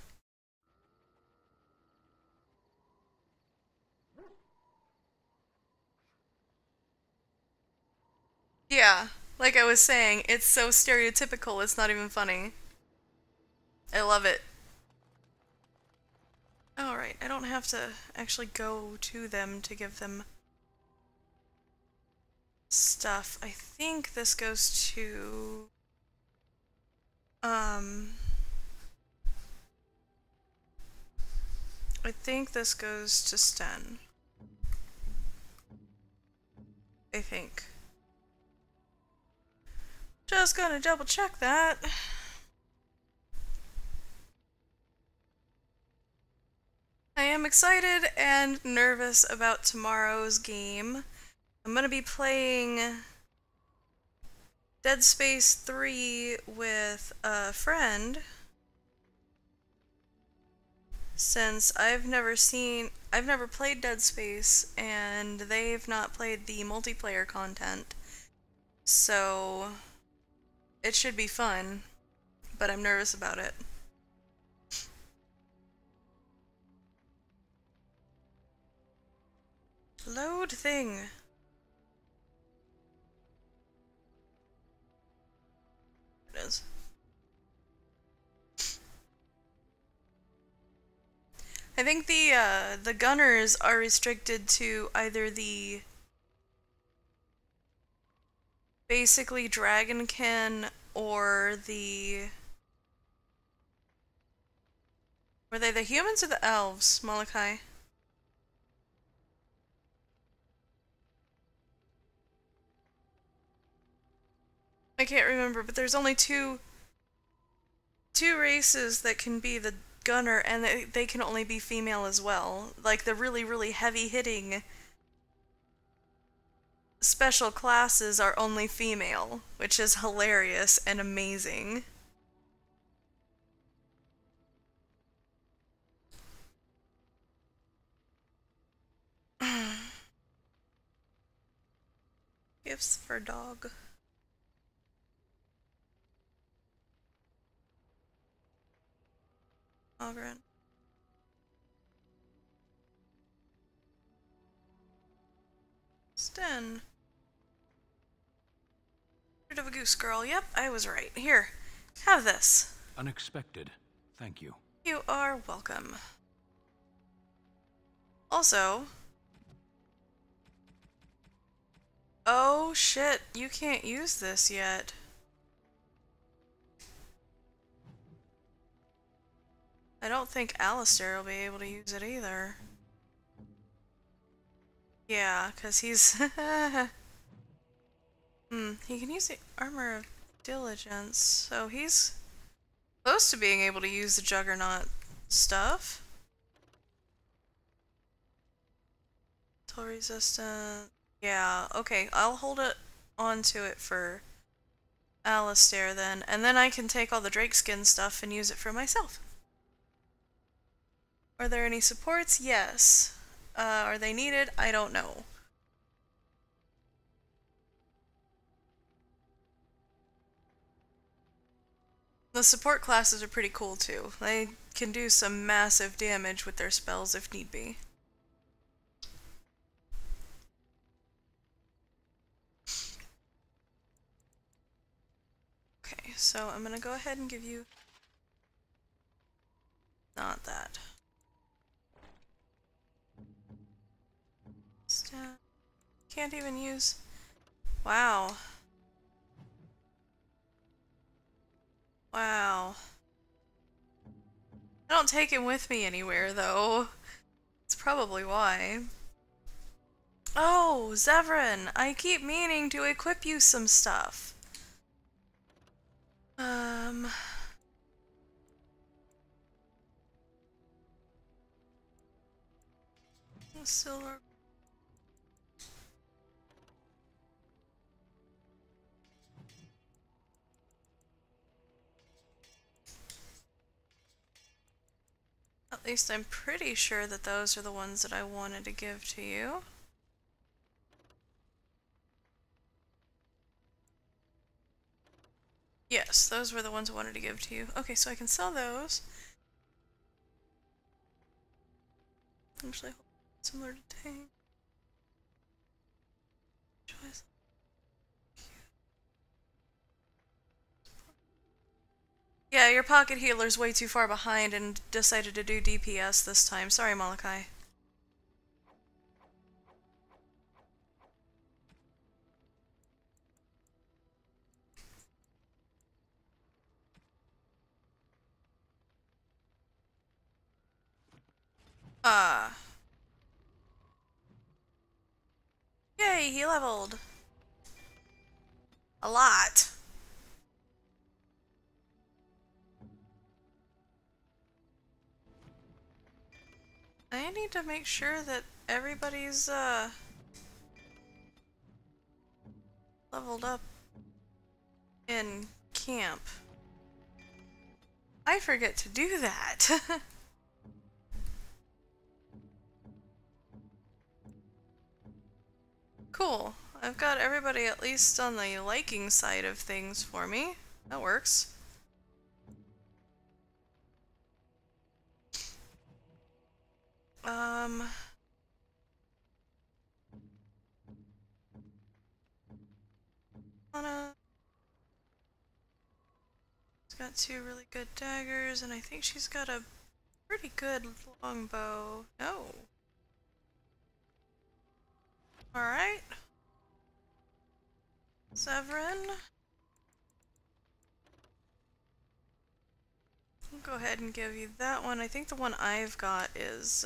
Yeah, like I was saying, it's so stereotypical, it's not even funny. I love it. Alright, I don't have to actually go to them to give them stuff. I think this goes to... I think this goes to Sten. I think. Just gonna double check that. I am excited and nervous about tomorrow's game. I'm gonna be playing Dead Space 3 with a friend, since I've never played Dead Space and they've not played the multiplayer content. So it should be fun, but I'm nervous about it. Load thing. It is. I think the gunners are restricted to either the basically dragonkin or the... Were they the humans or the elves, Molokai? I can't remember, but there's only two races that can be the gunner, and they can only be female as well. Like the really, really heavy-hitting special classes are only female, which is hilarious and amazing. Gifts for dog. Ogren. Sten. Rid of a goose girl. Yep, I was right. Here, have this. Unexpected. Thank you. You are welcome. Also... Oh shit, you can't use this yet. I don't think Alistair will be able to use it either. Yeah, because he's... he can use the Armor of Diligence, so he's close to being able to use the Juggernaut stuff. Toll resistant... Yeah, okay, I'll hold it onto it for Alistair then, and then I can take all the Drakeskin stuff and use it for myself. Are there any supports? Yes. Are they needed? I don't know. The support classes are pretty cool too. They can do some massive damage with their spells if need be. Okay, so I'm gonna go ahead and give you... Not that. Can't even use... Wow. Wow. I don't take him with me anywhere, though. That's probably why. Oh, Zevran! I keep meaning to equip you some stuff. Silver... At least I'm pretty sure that those are the ones that I wanted to give to you. Yes, those were the ones I wanted to give to you. Okay, so I can sell those. Actually, similar to tank. Choice. Yeah, your pocket healer's way too far behind and decided to do DPS this time. Sorry, Molokai. Yay, he leveled. A lot. I need to make sure that everybody's leveled up in camp. I forget to do that. Cool. I've got everybody at least on the liking side of things for me. That works. She's got 2 really good daggers, and I think she's got a pretty good longbow. No. Alright. Severin. I'll go ahead and give you that one. I think the one I've got is,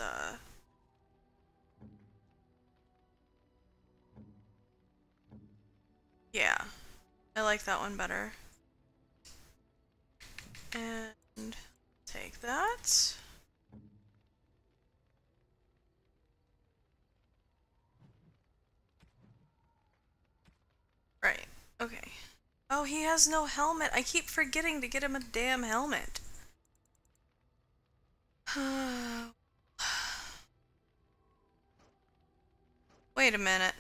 yeah. I like that one better. And take that. Right. Okay. Oh, he has no helmet. I keep forgetting to get him a damn helmet. Wait a minute.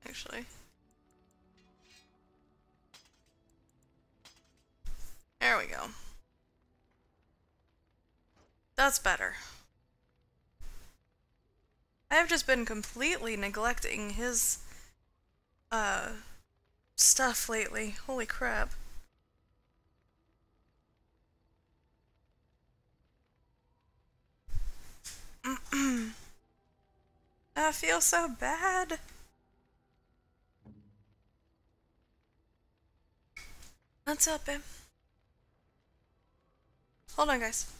Actually. There we go. That's better. I have just been completely neglecting his, stuff lately. Holy crap. I feel so bad. What's up, babe? Hold on, guys.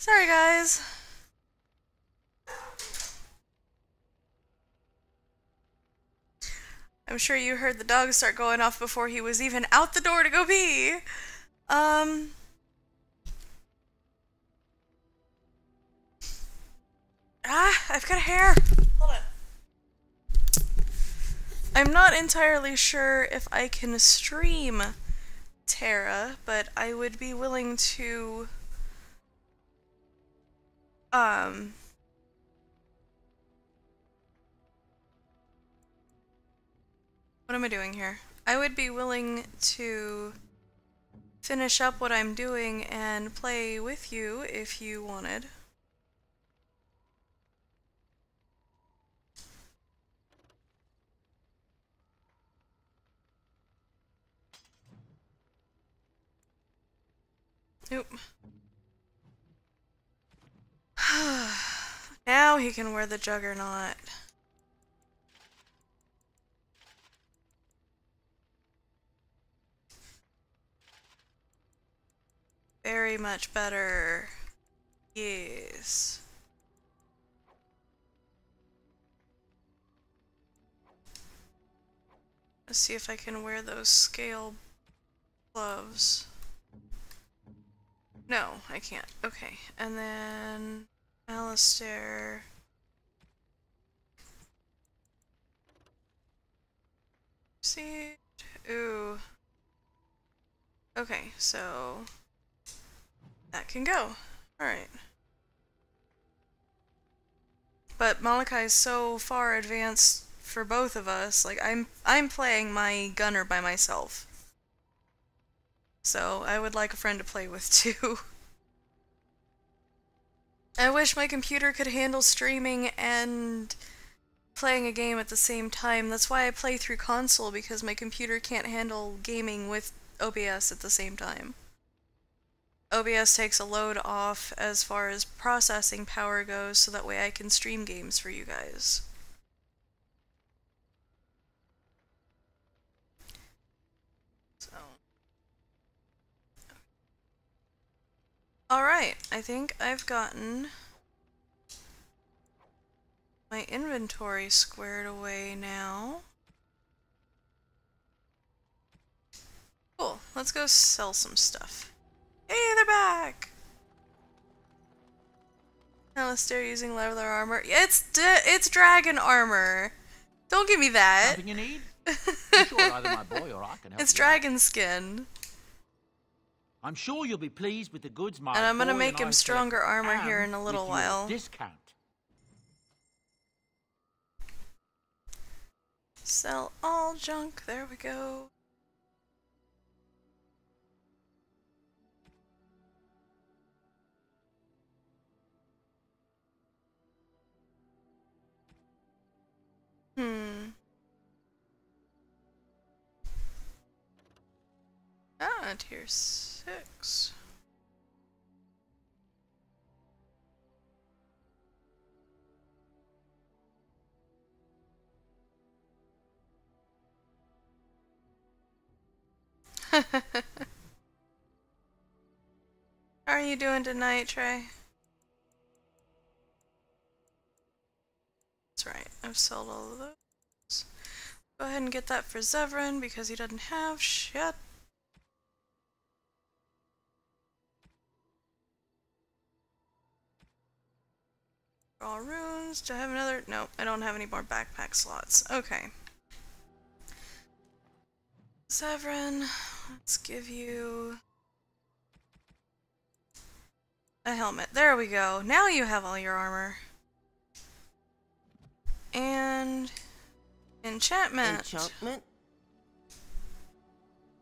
Sorry, guys. I'm sure you heard the dog start going off before he was even out the door to go pee. I've got a hair. Hold on. I'm not entirely sure if I can stream Terra, but I would be willing to, what am I doing here? I would be willing to finish up what I'm doing and play with you if you wanted. Oop. Now he can wear the juggernaut. Very much better. Yes. Let's see if I can wear those scale gloves. No, I can't. Okay, and then Alistair. See? Ooh. Okay, so that can go. Alright. But Malachi is so far advanced for both of us. Like, I'm playing my gunner by myself. So I would like a friend to play with too. I wish my computer could handle streaming and playing a game at the same time. That's why I play through console, because my computer can't handle gaming with OBS at the same time. OBS takes a load off as far as processing power goes, so that way I can stream games for you guys. So. Alright, I think I've gotten my inventory squared away now. Cool, let's go sell some stuff. Hey, they're back! Alistair using leather armor. It's dragon armor! Don't give me that! Something you need? I'm sure either my boy or I can help It's you dragon skin. I'm sure you'll be pleased with the goods my And I'm gonna boy make and I him select, stronger armor and here in a little with your while. Discount. Sell all junk. There we go. Ah, tier 6. How are you doing tonight, Trey? That's right, I've sold all of those. Go ahead and get that for Zevran because he doesn't have shit. Draw runes. Do I have another? No, I don't have any more backpack slots. Okay. Zevran, let's give you a helmet. There we go. Now you have all your armor. And enchantment. Enchantment?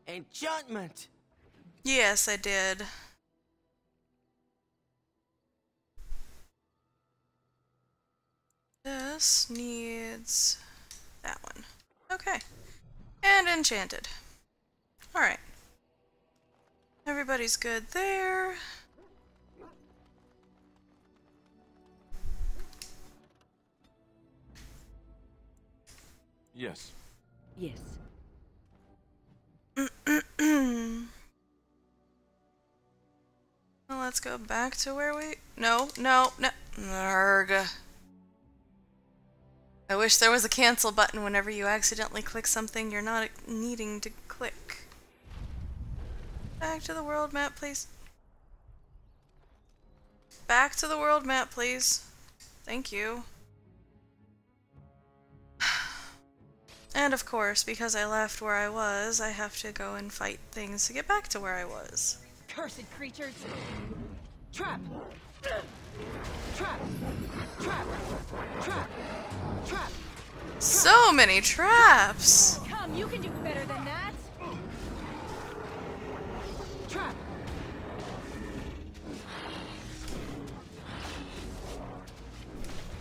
Enchantment! Yes, I did. This needs that one. Okay. And enchanted. Alright. Everybody's good there. Yes. Yes. Well, let's go back to where we... No. Arrgh. I wish there was a cancel button whenever you accidentally click something you're not needing to click. Back to the world map, please. Back to the world map, please. Thank you. And of course, because I left where I was, I have to go and fight things to get back to where I was. Cursed creatures! Trap! Trap! Trap! Trap! Trap! So many traps! Come on, you can do better than that! Trap!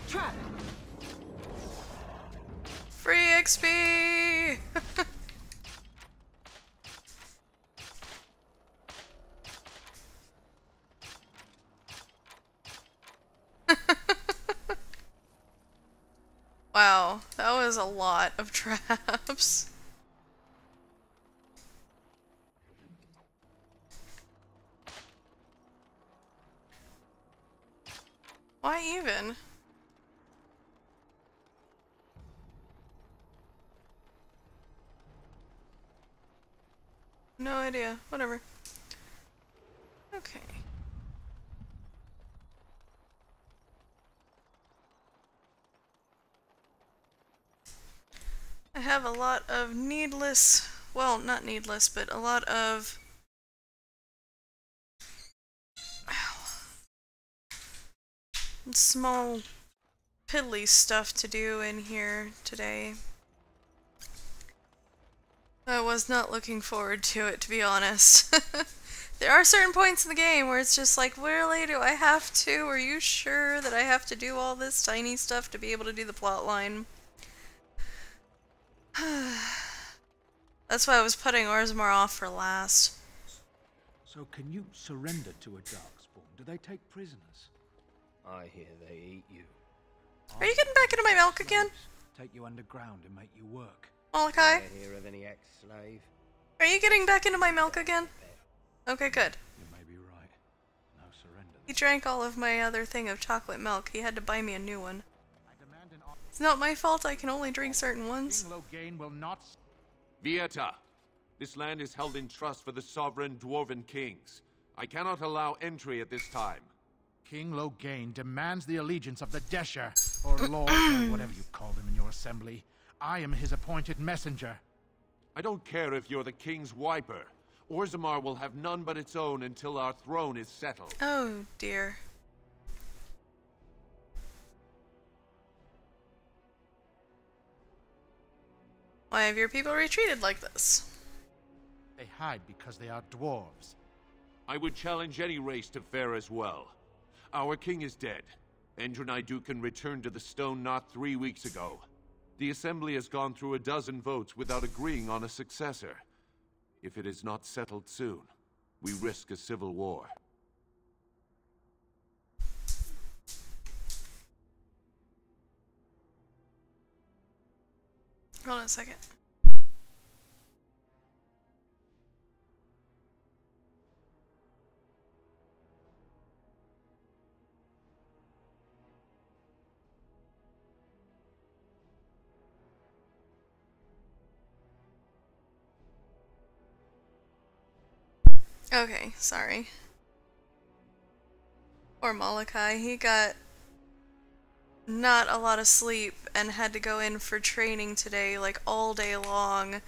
Trap! Free XP! Wow, that was a lot of traps. Why even? No idea. Whatever. Okay. I have a lot of needless, well, not needless, but a lot of small piddly stuff to do in here today. I was not looking forward to it, to be honest. There are certain points in the game where it's just like, really, do I have to? Are you sure that I have to do all this tiny stuff to be able to do the plot line? That's why I was putting Orzammar off for last. So can you surrender to a darkspawn? Do they take prisoners? I hear they eat you. Are you getting back into my milk again? Take you underground and make you work. Malachi? I hear of any ex-slave? Are you getting back into my milk again? Okay, good. You may be right. No surrender. He drank all of my other thing of chocolate milk. He had to buy me a new one. It's not my fault I can only drink certain ones. King Loghain will not... Vieta, this land is held in trust for the sovereign dwarven kings. I cannot allow entry at this time. King Loghain demands the allegiance of the Desher, or Lord, or whatever you call them in your assembly. I am his appointed messenger. I don't care if you're the king's wiper. Orzammar will have none but its own until our throne is settled. Oh, dear. Why have your people retreated like this? They hide because they are dwarves. I would challenge any race to fare as well. Our king is dead. Endrunai Dukan returned to the Stone Knot 3 weeks ago. The Assembly has gone through a dozen votes without agreeing on a successor. If it is not settled soon, we risk a civil war. Hold on a second. Okay, sorry. Poor Malachi, he got not a lot of sleep and had to go in for training today, like all day long.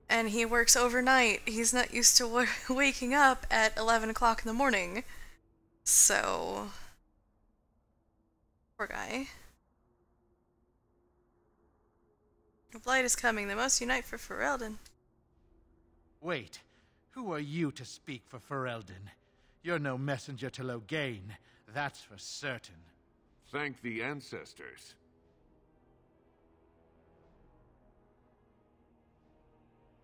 And he works overnight. He's not used to waking up at 11 o'clock in the morning. So... poor guy. The Blight is coming. They must unite for Ferelden. Wait. Who are you to speak for Ferelden? You're no messenger to Loghain, that's for certain. Thank the ancestors.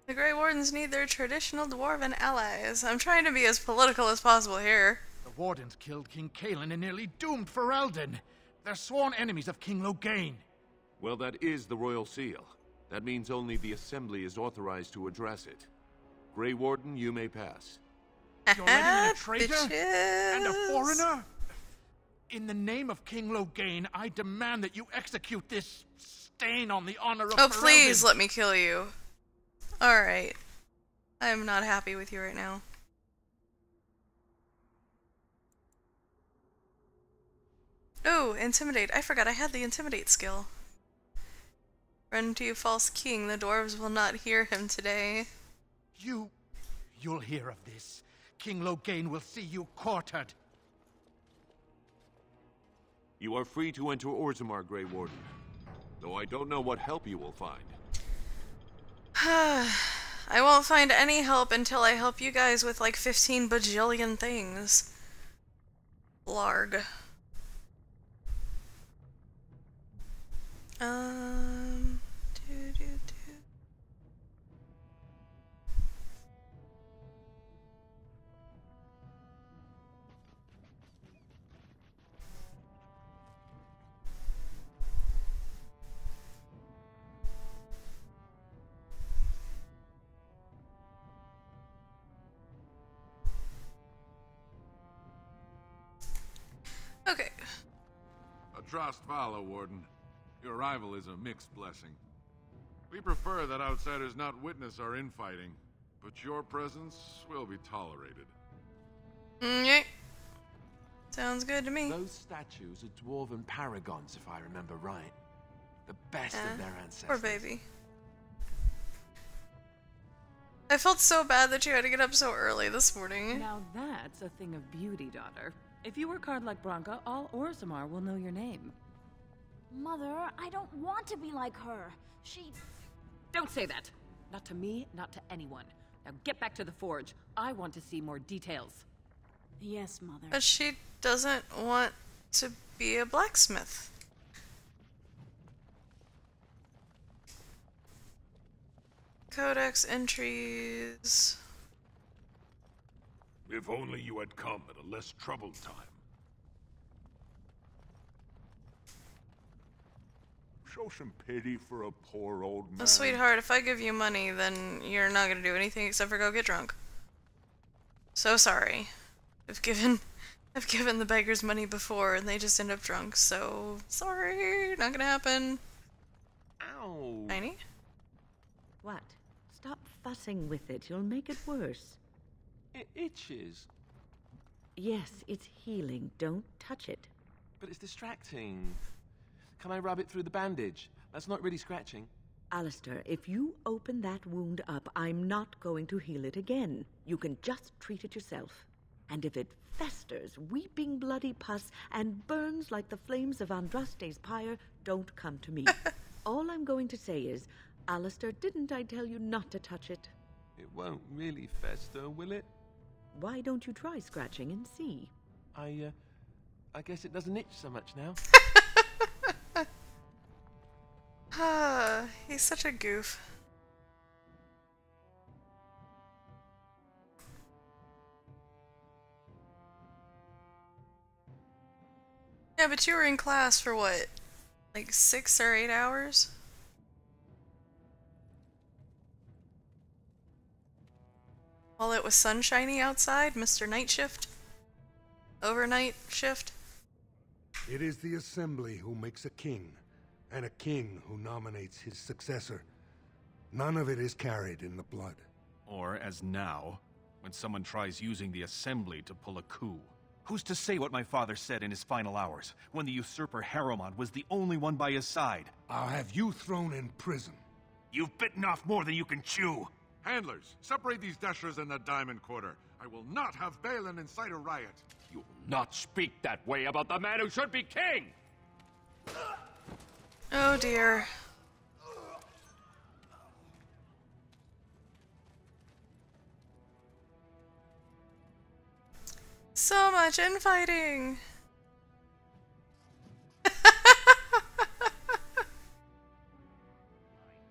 The Grey Wardens need their traditional dwarven allies. I'm trying to be as political as possible here. The Wardens killed King Cailan and nearly doomed Ferelden. They're sworn enemies of King Loghain. Well, that is the Royal Seal. That means only the Assembly is authorized to address it. Grey Warden, you may pass. You're letting in a traitor? Bitches. And a foreigner? In the name of King Loghain, I demand that you execute this stain on the honor of Oh, Ferelden. please let me kill you. Alright. I'm not happy with you right now. Oh, intimidate. I forgot I had the intimidate skill. Run to you, false king. The dwarves will not hear him today. You'll hear of this. King Loghain will see you quartered. You are free to enter Orzammar, Grey Warden. Though I don't know what help you will find. I won't find any help until I help you guys with like 15 bajillion things. Larg. Do, do, do. Okay. Atrost Vala, Warden. Your arrival is a mixed blessing. We prefer that outsiders not witness our infighting, but your presence will be tolerated. Yeah. Sounds good to me. Those statues are dwarven paragons, if I remember right. The best of their ancestors. Poor baby. I felt so bad that you had to get up so early this morning. Now that's a thing of beauty, daughter. If you work hard like Branka, all Orzammar will know your name. Mother, I don't want to be like her. She... Don't say that. Not to me, not to anyone. Now get back to the forge. I want to see more details. Yes, Mother. But she doesn't want to be a blacksmith. Codex entries. If only you had come at a less troubled time. Show some pity for a poor old man. Oh, sweetheart, if I give you money, then you're not gonna do anything except for go get drunk. So sorry. I've given the beggars money before and they just end up drunk, so sorry, not gonna happen. Ow. Tiny? What? Stop fussing with it. You'll make it worse. It itches. Yes, it's healing. Don't touch it. But it's distracting. Can I rub it through the bandage? That's not really scratching. Alistair, if you open that wound up, I'm not going to heal it again. You can just treat it yourself. And if it festers, weeping bloody pus, and burns like the flames of Andraste's pyre, don't come to me. All I'm going to say is, Alistair, didn't I tell you not to touch it? It won't really fester, will it? Why don't you try scratching and see? I guess it doesn't itch so much now. He's such a goof. Yeah, but you were in class for what? Like 6 or 8 hours? While it was sunshiny outside, Mr. Night Shift? Overnight shift? It is the Assembly who makes a king, and a king who nominates his successor. None of it is carried in the blood. Or, as now, when someone tries using the Assembly to pull a coup. Who's to say what my father said in his final hours, when the usurper Harrowmont was the only one by his side? I'll have you thrown in prison. You've bitten off more than you can chew! Handlers, separate these dashers in the Diamond Quarter. I will not have Balin incite a riot. You will not speak that way about the man who should be king! Oh dear. So much infighting!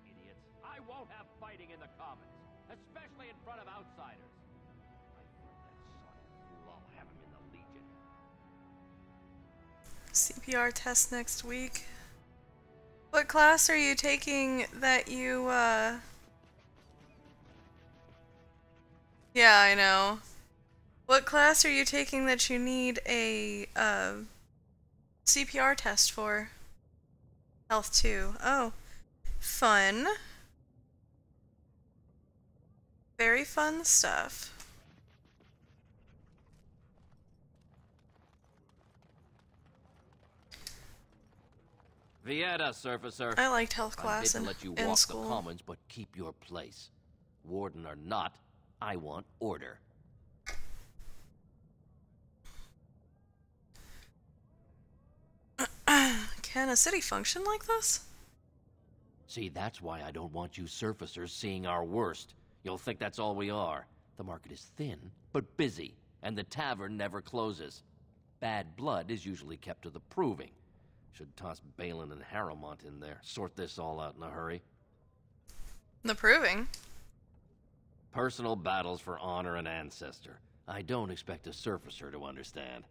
Idiots. I won't have fighting in the Commons, especially in front of outsiders. I heard that son of fool. I'll have him in the Legion. CPR test next week. What class are you taking that you, Yeah, I know. What class are you taking that you need a, CPR test for? Health 2. Oh. Fun. Very fun stuff. Vieta, Surfacer. I liked health class I in didn't let you in walk school. the Commons, but keep your place. Warden or not, I want order. Can a city function like this? See, that's why I don't want you surfacers seeing our worst. You'll think that's all we are. The market is thin, but busy, and the tavern never closes. Bad blood is usually kept to the proving. Should toss Balin and Harrowmont in there. Sort this all out in a hurry. The proving? Personal battles for honor and ancestor. I don't expect a surfacer to understand.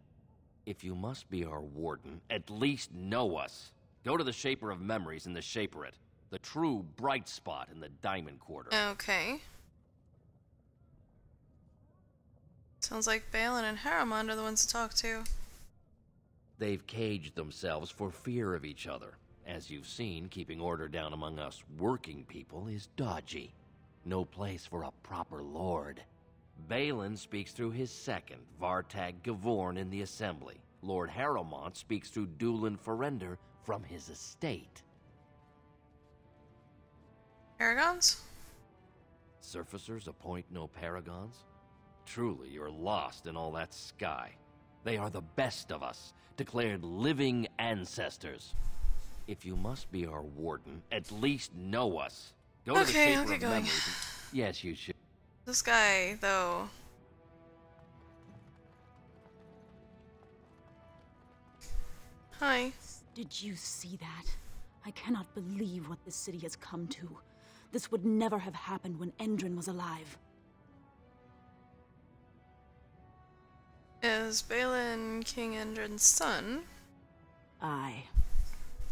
If you must be our warden, at least know us. Go to the Shaper of Memories in the Shaperate. The true bright spot in the Diamond Quarter. Okay. Sounds like Balin and Harrowmont are the ones to talk to. They've caged themselves for fear of each other. As you've seen, keeping order down among us working people is dodgy. No place for a proper lord. Balin speaks through his second, Vartag Gavorn, in the Assembly. Lord Harrowmont speaks through Dulin Ferender from his estate. Paragons? Surfacers appoint no paragons? Truly, you're lost in all that sky. They are the best of us, declared living ancestors. If you must be our warden, at least know us. Go to the Shaper of Memories. Yes, you should. This guy, though. Hi. Did you see that? I cannot believe what this city has come to. This would never have happened when Endrin was alive. Is Balin King Endrin's son? Aye.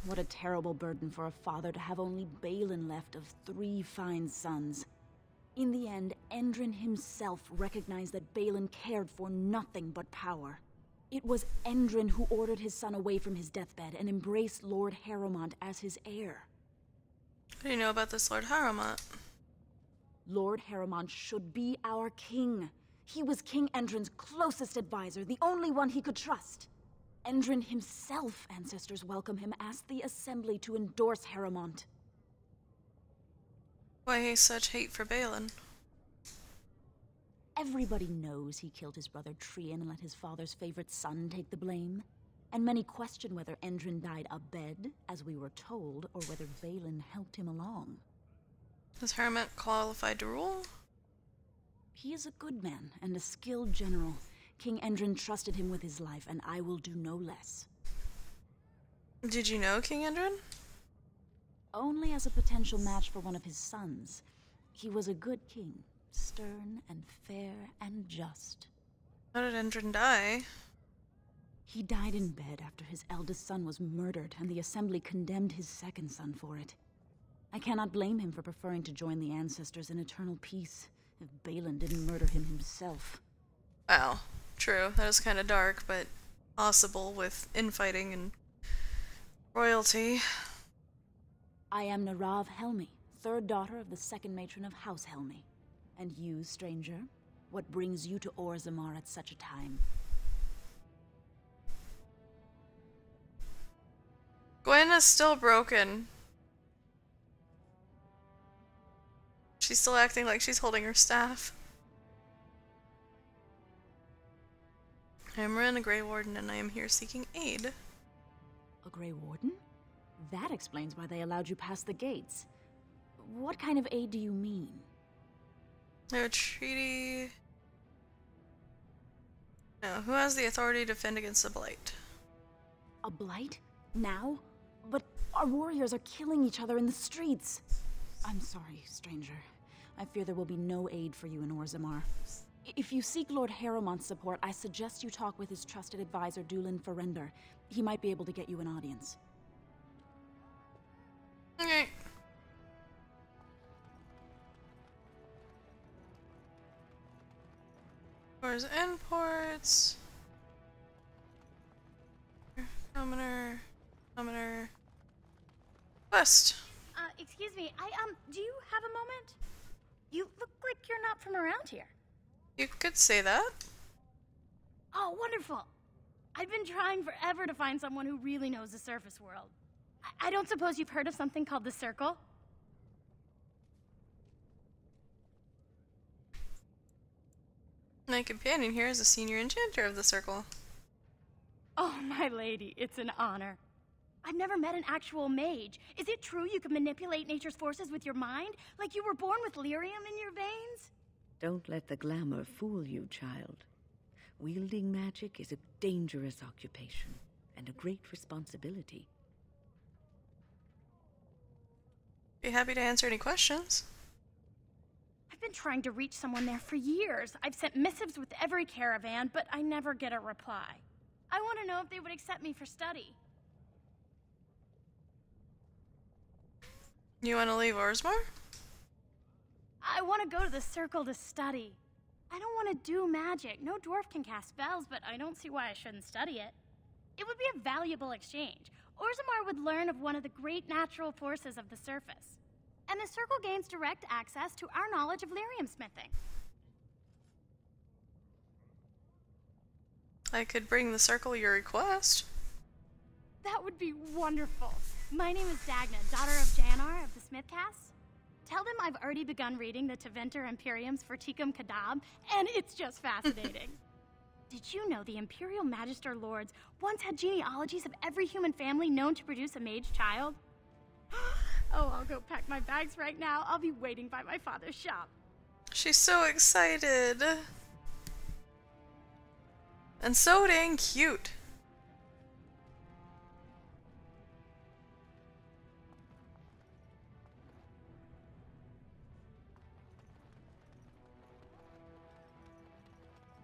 What a terrible burden for a father to have only Balin left of 3 fine sons. In the end, Endrin himself recognized that Balin cared for nothing but power. It was Endrin who ordered his son away from his deathbed and embraced Lord Harrowmont as his heir. What do you know about this Lord Harrowmont? Lord Harrowmont should be our king. He was King Endrin's closest advisor, the only one he could trust. Endrin himself, ancestors welcome him, asked the Assembly to endorse Harrowmont. Why such hate for Balin? Everybody knows he killed his brother Trian and let his father's favorite son take the blame. And many question whether Endrin died abed, as we were told, or whether Balin helped him along. Is Harrowmont qualified to rule? He is a good man and a skilled general. King Endrin trusted him with his life, and I will do no less. Did you know King Endrin? Only as a potential match for one of his sons. He was a good king, stern and fair and just. How did Endrin die? He died in bed after his eldest son was murdered, and the Assembly condemned his second son for it. I cannot blame him for preferring to join the ancestors in eternal peace, if Balin didn't murder him himself. Wow, true. That is kind of dark, but possible with infighting and royalty. I am Narav Helmi, third daughter of the second matron of House Helmi. And you, stranger, what brings you to Orzammar at such a time? Gwen is still broken. She's still acting like she's holding her staff. I am Ren, a Grey Warden, and I am here seeking aid. A Grey Warden? That explains why they allowed you past the gates. What kind of aid do you mean? A treaty... No, who has the authority to defend against the Blight? A blight? Now? But our warriors are killing each other in the streets. I'm sorry, stranger. I fear there will be no aid for you in Orzammar. If you seek Lord Harrowmont's support, I suggest you talk with his trusted advisor, Dulin Ferender. He might be able to get you an audience. Okay. Where's imports? Commoner. West. Excuse me, do you have a moment? You look like you're not from around here. You could say that. Oh, wonderful. I've been trying forever to find someone who really knows the surface world. I don't suppose you've heard of something called the Circle? My companion here is a senior enchanter of the Circle. Oh, my lady, it's an honor. I've never met an actual mage. Is it true you can manipulate nature's forces with your mind? Like you were born with lyrium in your veins? Don't let the glamour fool you, child. Wielding magic is a dangerous occupation and a great responsibility. Be happy to answer any questions. I've been trying to reach someone there for years. I've sent missives with every caravan, but I never get a reply. I want to know if they would accept me for study. You want to leave Orzammar? I want to go to the Circle to study. I don't want to do magic. No dwarf can cast spells, but I don't see why I shouldn't study it. It would be a valuable exchange. Orzammar would learn of one of the great natural forces of the surface. And the Circle gains direct access to our knowledge of lyrium smithing. I could bring the Circle your request. That would be wonderful. My name is Dagna, daughter of Janar of the Smithcast. Tell them I've already begun reading the Tevinter Imperiums for Tikum Kadab, and it's just fascinating. Did you know the Imperial Magister Lords once had genealogies of every human family known to produce a mage child? Oh, I'll go pack my bags right now. I'll be waiting by my father's shop. She's so excited. And so dang cute.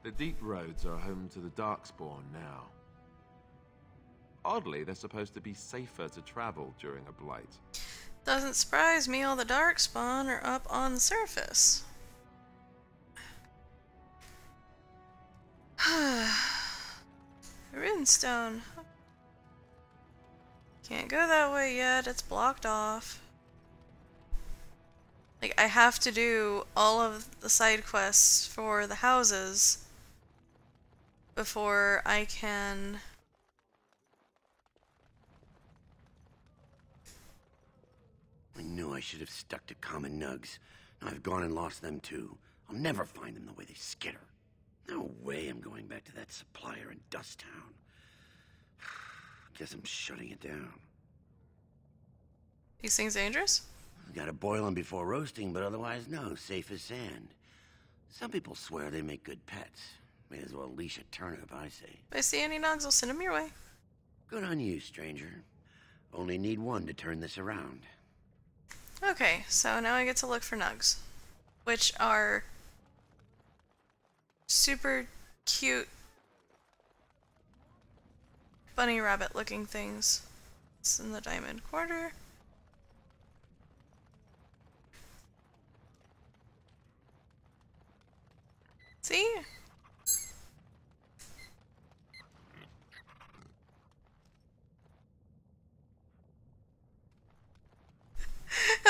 The deep roads are home to the Darkspawn now. Oddly, they're supposed to be safer to travel during a blight. Doesn't surprise me, all the Darkspawn are up on the surface. Runestone. Can't go that way yet, it's blocked off. Like, I have to do all of the side quests for the houses before I can... I knew I should have stuck to common nugs. Now I've gone and lost them too. I'll never find them the way they skitter. No way I'm going back to that supplier in Dust Town. Guess I'm shutting it down. These things dangerous? Gotta boil them before roasting, but otherwise no, safe as sand. Some people swear they make good pets. May as well leash a turnip, I say. If I see any nugs, I'll send them your way. Good on you, stranger. Only need one to turn this around. Okay, so now I get to look for nugs, which are super cute bunny rabbit looking things. It's in the Diamond Quarter. See?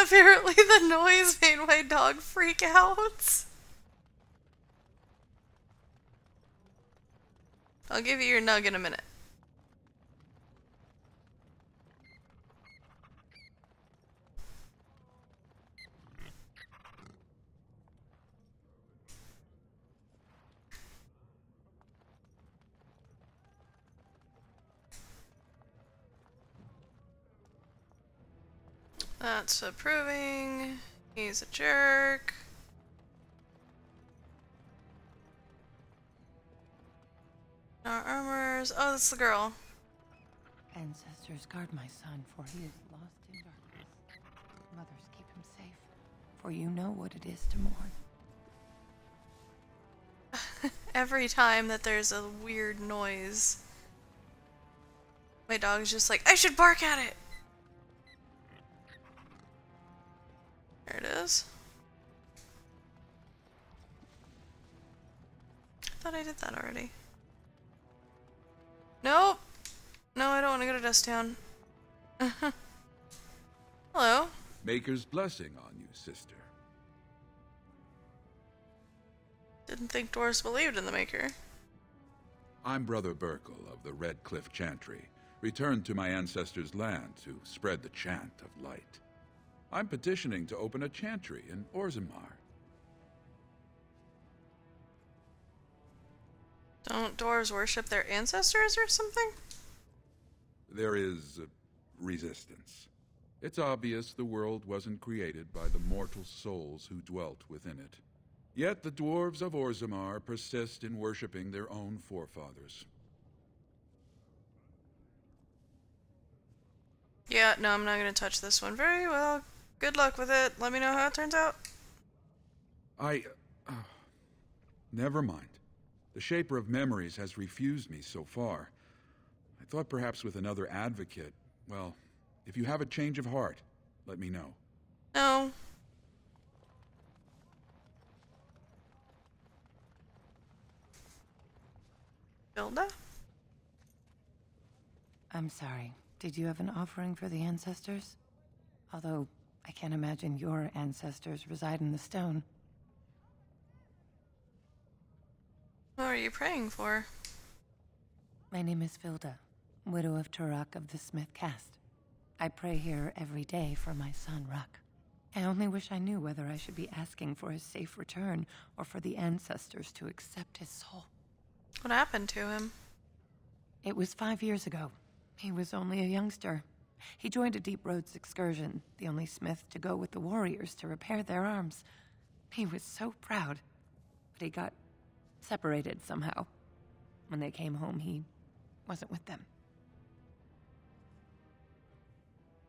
Apparently the noise made my dog freak out. I'll give you your nug in a minute. That's approving. He's a jerk. Our armors. Oh, that's the girl. Ancestors, guard my son, for he is lost in darkness. Mothers, keep him safe, for you know what it is to mourn. Every time that there's a weird noise, my dog's just like, I should bark at it! There it is. I thought I did that already. Nope! No, I don't want to go to Dust Town. Hello. Maker's blessing on you, sister. Didn't think dwarves believed in the Maker. I'm Brother Burkle of the Red Cliff Chantry, returned to my ancestors' land to spread the chant of light. I'm petitioning to open a chantry in Orzammar. Don't dwarves worship their ancestors or something? There is resistance. It's obvious the world wasn't created by the mortal souls who dwelt within it. Yet the dwarves of Orzammar persist in worshipping their own forefathers. Yeah, no, I'm not gonna touch this one. Very well. Good luck with it. Let me know how it turns out. Never mind. The Shaper of Memories has refused me so far. I thought perhaps with another advocate, well, if you have a change of heart, let me know. No. Hilda? I'm sorry. Did you have an offering for the ancestors? Although, I can't imagine your ancestors reside in the stone. What are you praying for? My name is Vilda, widow of Turok of the Smith caste. I pray here every day for my son, Ruck. I only wish I knew whether I should be asking for his safe return or for the ancestors to accept his soul. What happened to him? It was 5 years ago. He was only a youngster. He joined a D.A.Origins excursion, the only smith to go with the warriors to repair their arms. He was so proud, but he got separated somehow. When they came home, he wasn't with them.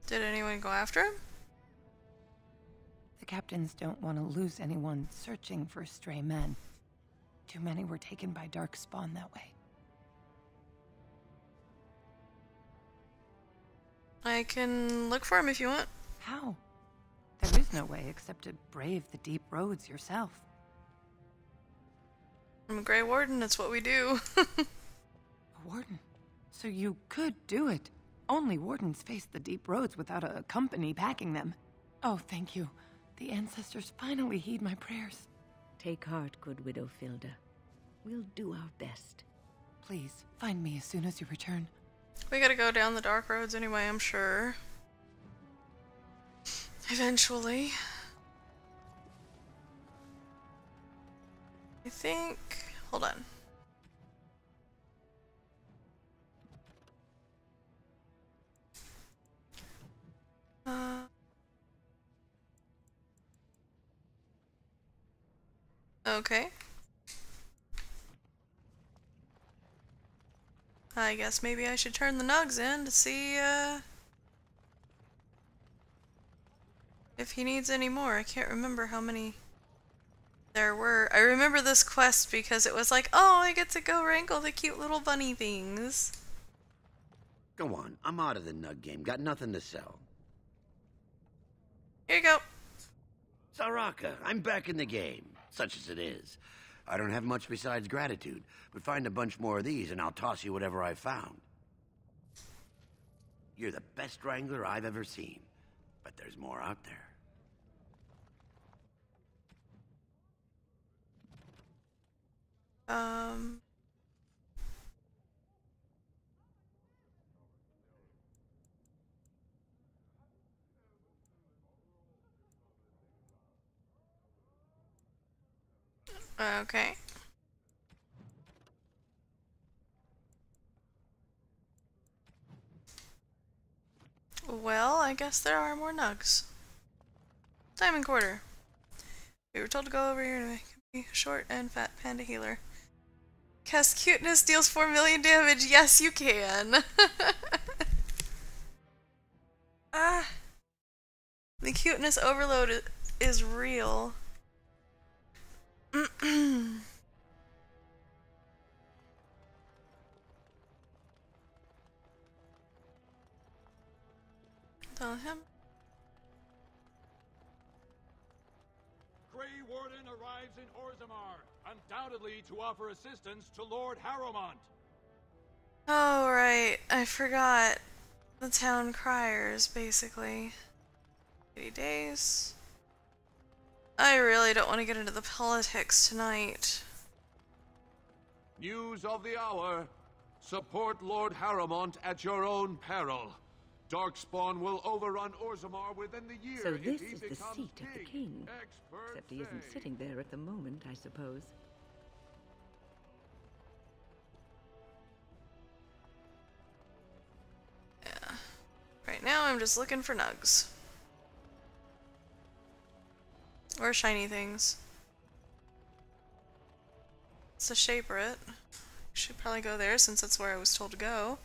Did anyone go after him? The captains don't want to lose anyone searching for stray men. Too many were taken by dark spawn that way. I can look for him if you want. How? There is no way except to brave the deep roads yourself. I'm a Grey Warden, that's what we do. A warden? So you could do it. Only wardens face the deep roads without a company packing them. Oh, thank you. The ancestors finally heed my prayers. Take heart, good widow Filda. We'll do our best. Please, find me as soon as you return. We gotta go down the dark roads anyway, I'm sure. Eventually. I think... Hold on. Okay. I guess maybe I should turn the nugs in to see, if he needs any more. I can't remember how many there were. I remember this quest because it was like, oh, I get to go wrangle the cute little bunny things. Go on, I'm out of the nug game. Got nothing to sell. Here you go. Saraka, I'm back in the game, such as it is. I don't have much besides gratitude, but find a bunch more of these and I'll toss you whatever I've found. You're the best wrangler I've ever seen, but there's more out there. Okay. Well, I guess there are more nugs. Diamond quarter. We were told to go over here to make me a short and fat panda healer. Cast cuteness deals 4 million damage. Yes, you can. Ah. The cuteness overload is real. Tell him. Grey Warden arrives in Orzammar, undoubtedly to offer assistance to Lord Harrowmont. Oh, right. I forgot. The town criers, basically. 80 days. I really don't want to get into the politics tonight. News of the hour. Support Lord Harrowmont at your own peril. Darkspawn will overrun Orzammar within the year So if this he is the becomes seat of the king. Except he isn't sitting there at the moment, I suppose. Yeah. Right now I'm just looking for nugs. Or shiny things. It's a shaperate. Should probably go there since that's where I was told to go.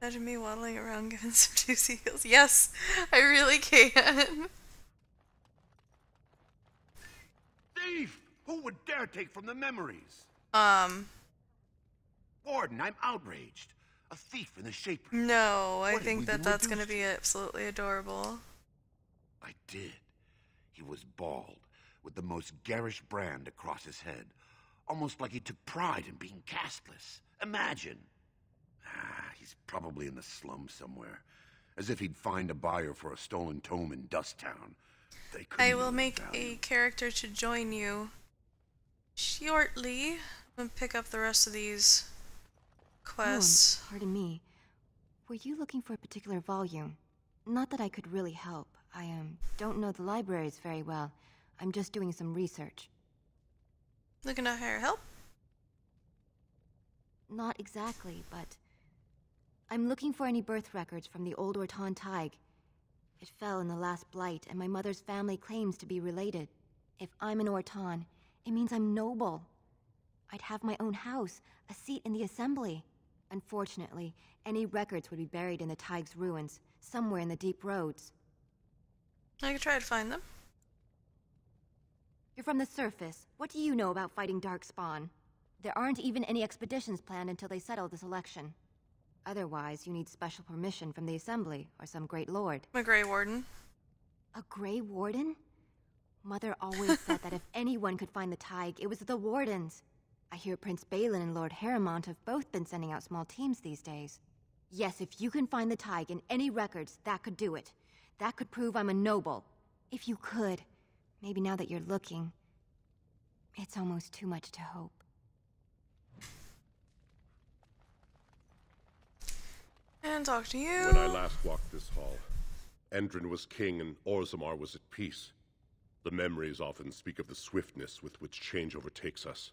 Imagine me waddling around giving some juicy heals. Yes, I really can. Thief! Who would dare take from the memories? Warden, I'm outraged. A thief in the shape. No, I What have think we that been that's gonna reduced be absolutely adorable. I did. He was bald, with the most garish brand across his head. Almost like he took pride in being castless. Imagine. He's probably in the slums somewhere. As if he'd find a buyer for a stolen tome in Dusttown. They couldn't I will know make the value. a character to join you shortly. I'm gonna pick up the rest of these quests. Pardon me. Were you looking for a particular volume? Not that I could really help. I don't know the libraries very well. I'm just doing some research. Looking to hire help? Not exactly, but I'm looking for any birth records from the old Orton Tig. It fell in the last blight, and my mother's family claims to be related. If I'm an Orton, it means I'm noble. I'd have my own house, a seat in the assembly. Unfortunately, any records would be buried in the Tig's ruins, somewhere in the deep roads. I could try to find them. You're from the surface. What do you know about fighting Darkspawn? There aren't even any expeditions planned until they settle this election. Otherwise, you need special permission from the Assembly or some great lord. I'm a Grey Warden. A Grey Warden? Mother always said that if anyone could find the Tig, it was the Wardens. I hear Prince Balin and Lord Harrowmont have both been sending out small teams these days. Yes, if you can find the Tig in any records, that could do it. That could prove I'm a noble. If you could. Maybe now that you're looking, it's almost too much to hope. And talk to you. When I last walked this hall, Endrin was king and Orzammar was at peace. The memories often speak of the swiftness with which change overtakes us.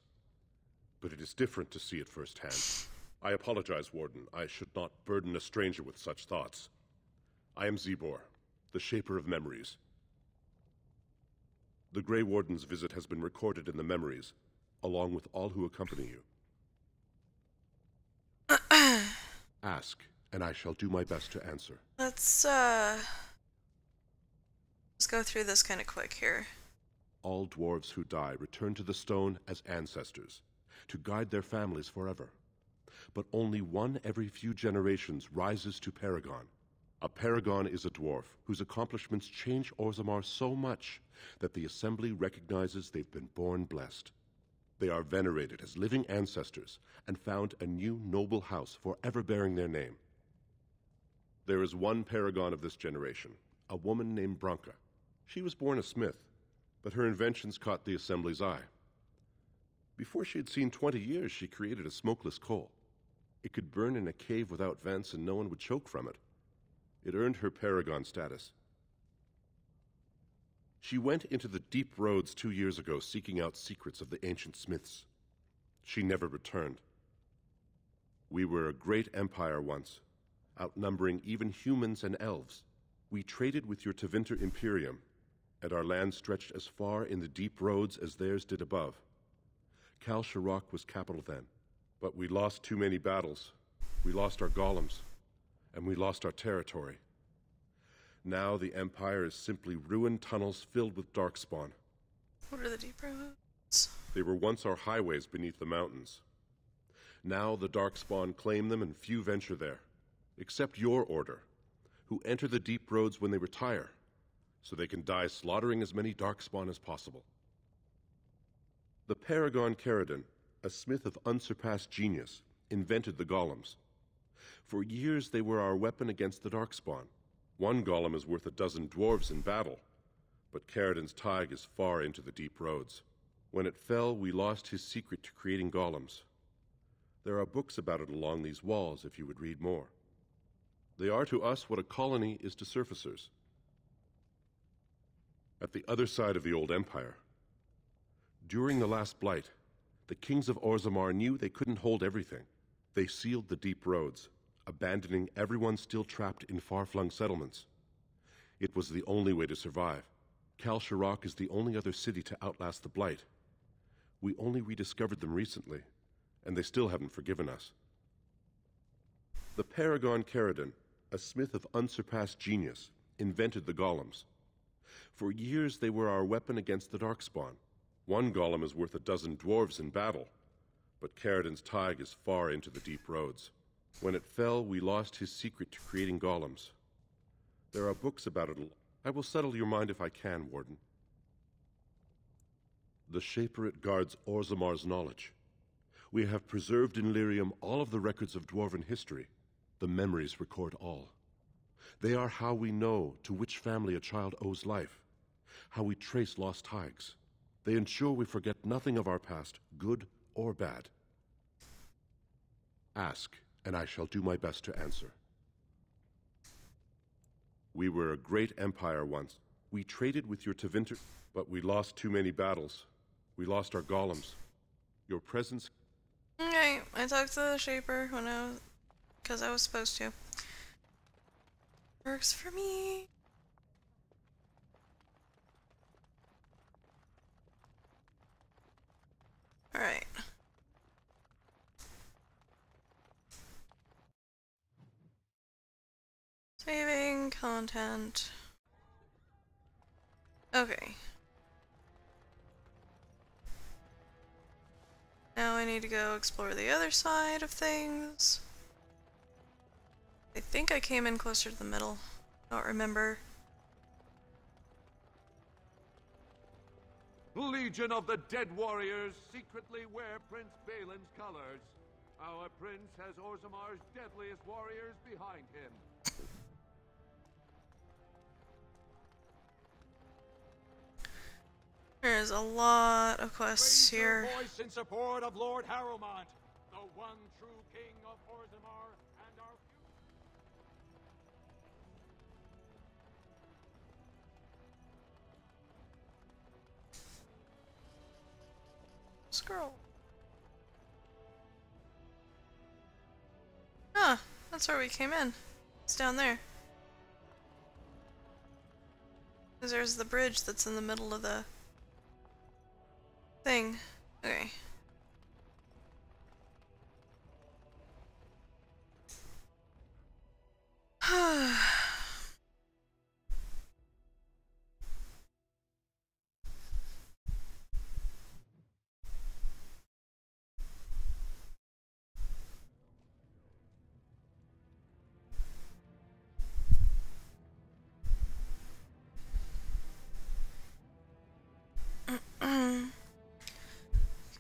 But it is different to see it firsthand. I apologize, Warden. I should not burden a stranger with such thoughts. I am Zebor, the Shaper of Memories. The Grey Warden's visit has been recorded in the memories, along with all who accompany you. Ask, and I shall do my best to answer. Let's go through this kind of quick here. All dwarves who die return to the stone as ancestors, to guide their families forever. But only one every few generations rises to Paragon. A Paragon is a dwarf whose accomplishments change Orzammar so much that the Assembly recognizes they've been born blessed. They are venerated as living ancestors and found a new noble house forever bearing their name. There is one Paragon of this generation, a woman named Branka. She was born a smith, but her inventions caught the Assembly's eye. Before she had seen 20 years, she created a smokeless coal. It could burn in a cave without vents and no one would choke from it. It earned her Paragon status. She went into the deep roads 2 years ago seeking out secrets of the ancient smiths. She never returned. We were a great empire once, outnumbering even humans and elves. We traded with your Tevinter Imperium, and our land stretched as far in the deep roads as theirs did above. Kal Sharok was capital then, but we lost too many battles. We lost our golems, and we lost our territory. Now the Empire is simply ruined tunnels filled with darkspawn. What are the deep roads? They were once our highways beneath the mountains. Now the darkspawn claim them and few venture there, except your order, who enter the deep roads when they retire, so they can die slaughtering as many darkspawn as possible. The Paragon Caridin, a smith of unsurpassed genius, invented the golems. For years they were our weapon against the darkspawn. One golem is worth a dozen dwarves in battle, but Caridin's Tig is far into the deep roads. When it fell, we lost his secret to creating golems. There are books about it along these walls if you would read more. They are to us what a colony is to surfacers. At the other side of the old empire, during the last blight, the kings of Orzammar knew they couldn't hold everything. They sealed the deep roads, abandoning everyone still trapped in far-flung settlements. It was the only way to survive. Kal Sharok is the only other city to outlast the Blight. We only rediscovered them recently, and they still haven't forgiven us. The Paragon Caridin, a smith of unsurpassed genius, invented the golems. For years they were our weapon against the Darkspawn. One golem is worth a dozen dwarves in battle, but Caridin's tithe is far into the deep roads. When it fell, we lost his secret to creating golems. There are books about it. I will settle your mind if I can, Warden. The Shaperate guards Orzammar's knowledge. We have preserved in Lyrium all of the records of dwarven history. The memories record all. They are how we know to which family a child owes life, how we trace lost tithes. They ensure we forget nothing of our past, good or bad. Ask, and I shall do my best to answer. We were a great empire once. We traded with your Tevinter, but we lost too many battles. We lost our golems. Your presence... Okay, I talked to the Shaper when because I was supposed to. Works for me. Alright. Saving content. Okay. Now I need to go explore the other side of things. I think I came in closer to the middle. I don't remember. Legion of the Dead Warriors secretly wear Prince Balin's colors. Our prince has Orzammar's deadliest warriors behind him. There's a lot of quests Raise your here. voice in support of Lord Harrowmont, the one true king of Orzammar and our Scroll. Ah, that's where we came in. It's down there. 'Cause there's the bridge that's in the middle of the thing. Okay.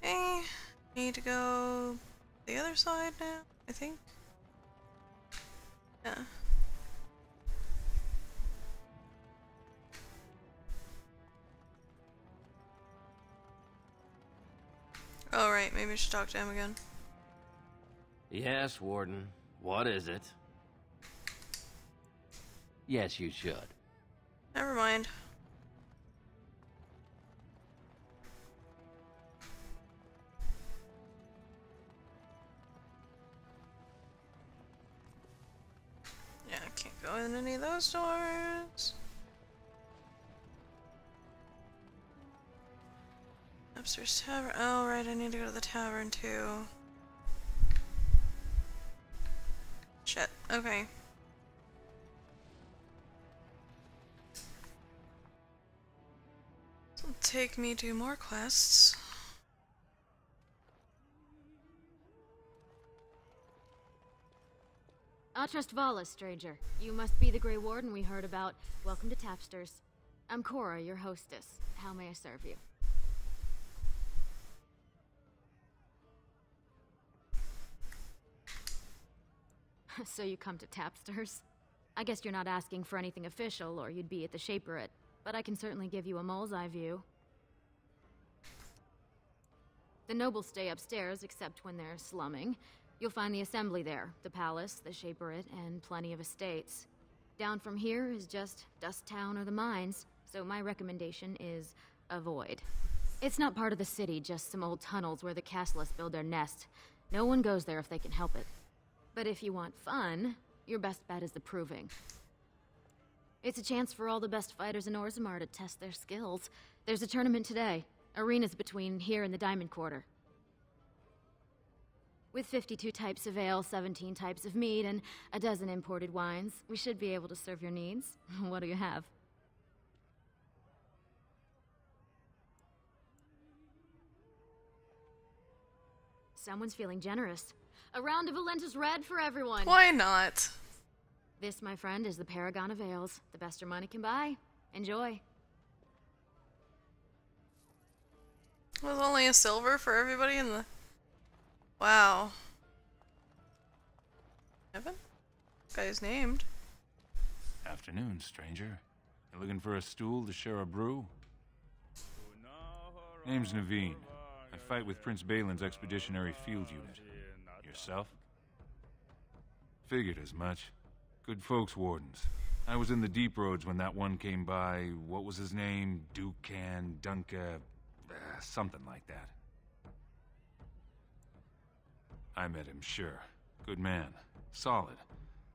Okay, need to go the other side now, I think. Yeah. Oh right, maybe I should talk to him again. Yes, Warden. What is it? Yes, you should. Never mind. Yeah, I can't go in any of those doors. Upstairs tavern. Oh, right, I need to go to the tavern too. Shit, okay. This will take me to more quests. Atrust Vala, stranger. You must be the Grey Warden we heard about. Welcome to Tapsters. I'm Cora, your hostess. How may I serve you? So you come to Tapsters? I guess you're not asking for anything official, or you'd be at the Shaperate, but I can certainly give you a mole's eye view. The nobles stay upstairs, except when they're slumming. You'll find the assembly there, the palace, the Shaperate, and plenty of estates. Down from here is just Dust Town or the mines, so my recommendation is avoid. It's not part of the city, just some old tunnels where the castlists build their nest. No one goes there if they can help it. But if you want fun, your best bet is the Proving. It's a chance for all the best fighters in Orzammar to test their skills. There's a tournament today. Arenas between here and the Diamond Quarter. With 52 types of ale, 17 types of mead, and a dozen imported wines, we should be able to serve your needs. What do you have? Someone's feeling generous. A round of Valentis Red for everyone. Why not? This, my friend, is the Paragon of Ales. The best your money can buy. Enjoy. Was only a silver for everybody in the... Wow. Evan? Guy's named. Afternoon, stranger. You looking for a stool to share a brew? Name's Naveen. I fight with Prince Balin's Expeditionary Field Unit. Yourself? Figured as much. Good folks, Wardens. I was in the deep roads when that one came by. What was his name? Dukan, Dunka... something like that. I met him, sure. Good man. Solid.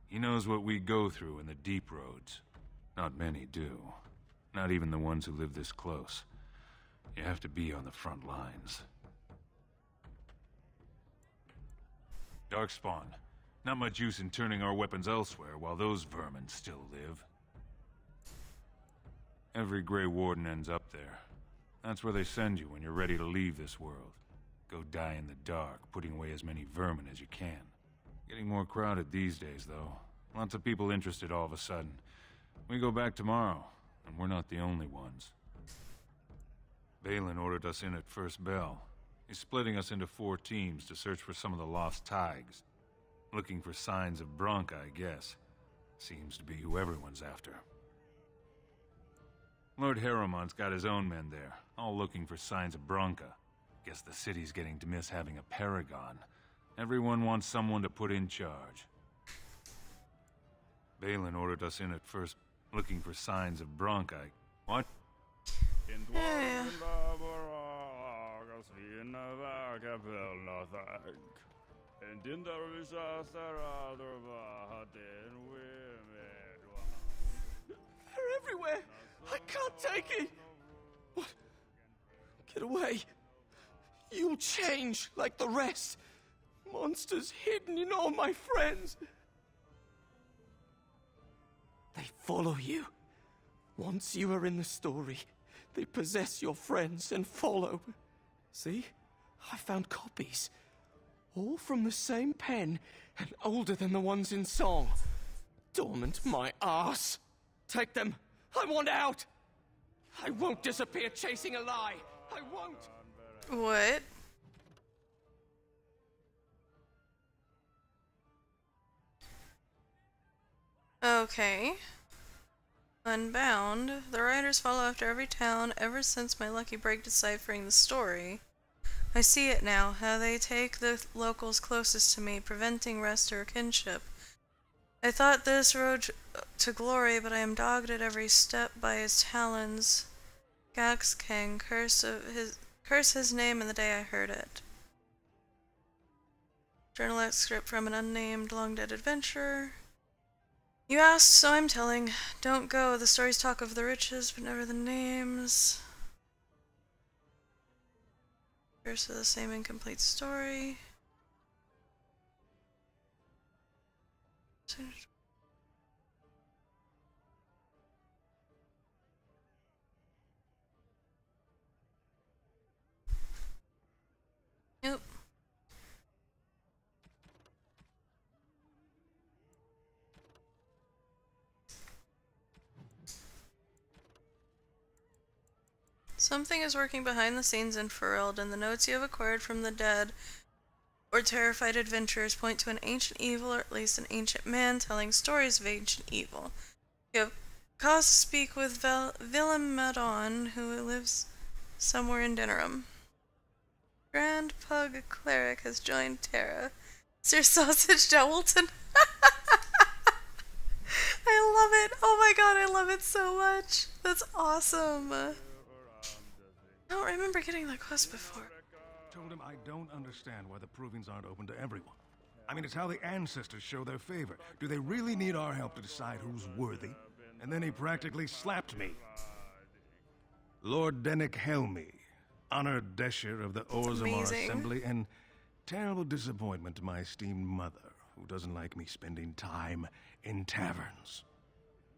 He knows what we go through in the deep roads. Not many do. Not even the ones who live this close. You have to be on the front lines. Darkspawn. Not much use in turning our weapons elsewhere while those vermin still live. Every Grey Warden ends up there. That's where they send you when you're ready to leave this world. Go die in the dark, putting away as many vermin as you can. Getting more crowded these days, though. Lots of people interested all of a sudden. We go back tomorrow, and we're not the only ones. Balin ordered us in at first bell. He's splitting us into 4 teams to search for some of the lost Tigers. Looking for signs of Bronca, I guess. Seems to be who everyone's after. Lord Harrowmont's got his own men there, all looking for signs of Bronca. Guess the city's getting to miss having a paragon. Everyone wants someone to put in charge. Balin ordered us in at first, looking for signs of Bronca. What? Yeah. They're everywhere! I can't take it! What? Get away! You'll change like the rest! Monsters hidden in all my friends! They follow you. Once you are in the story, they possess your friends and follow. See? I found copies. All from the same pen and older than the ones in song. Dormant my ass! Take them! I want out! I won't disappear chasing a lie! I won't! What? Okay. Unbound. The writers follow after every town ever since my lucky break deciphering the story. I see it now, how they take the locals closest to me, preventing rest or kinship. I thought this road to glory, but I am dogged at every step by his talons. Gaxkang, curse his name in the day I heard it. Journal excerpt from an unnamed long-dead adventurer. You asked, so I'm telling. Don't go. The stories talk of the riches, but never the names. Verse of the same incomplete story. Nope. Something is working behind the scenes in Fereld, and the notes you have acquired from the dead or terrified adventurers point to an ancient evil, or at least an ancient man telling stories of ancient evil. You have cause to speak with Willem Madon, who lives somewhere in Dinnerum. Grand Pug Cleric has joined Terra. Sir Sausage Dowelton. I love it. Oh my god, I love it so much. That's awesome. I don't remember getting that quest before. Told him I don't understand why the provings aren't open to everyone. I mean, it's how the ancestors show their favor. Do they really need our help to decide who's worthy? And then he practically slapped me. Lord Dennick Helmy, honored Desher of the Orzammar Assembly, and terrible disappointment to my esteemed mother, who doesn't like me spending time in taverns.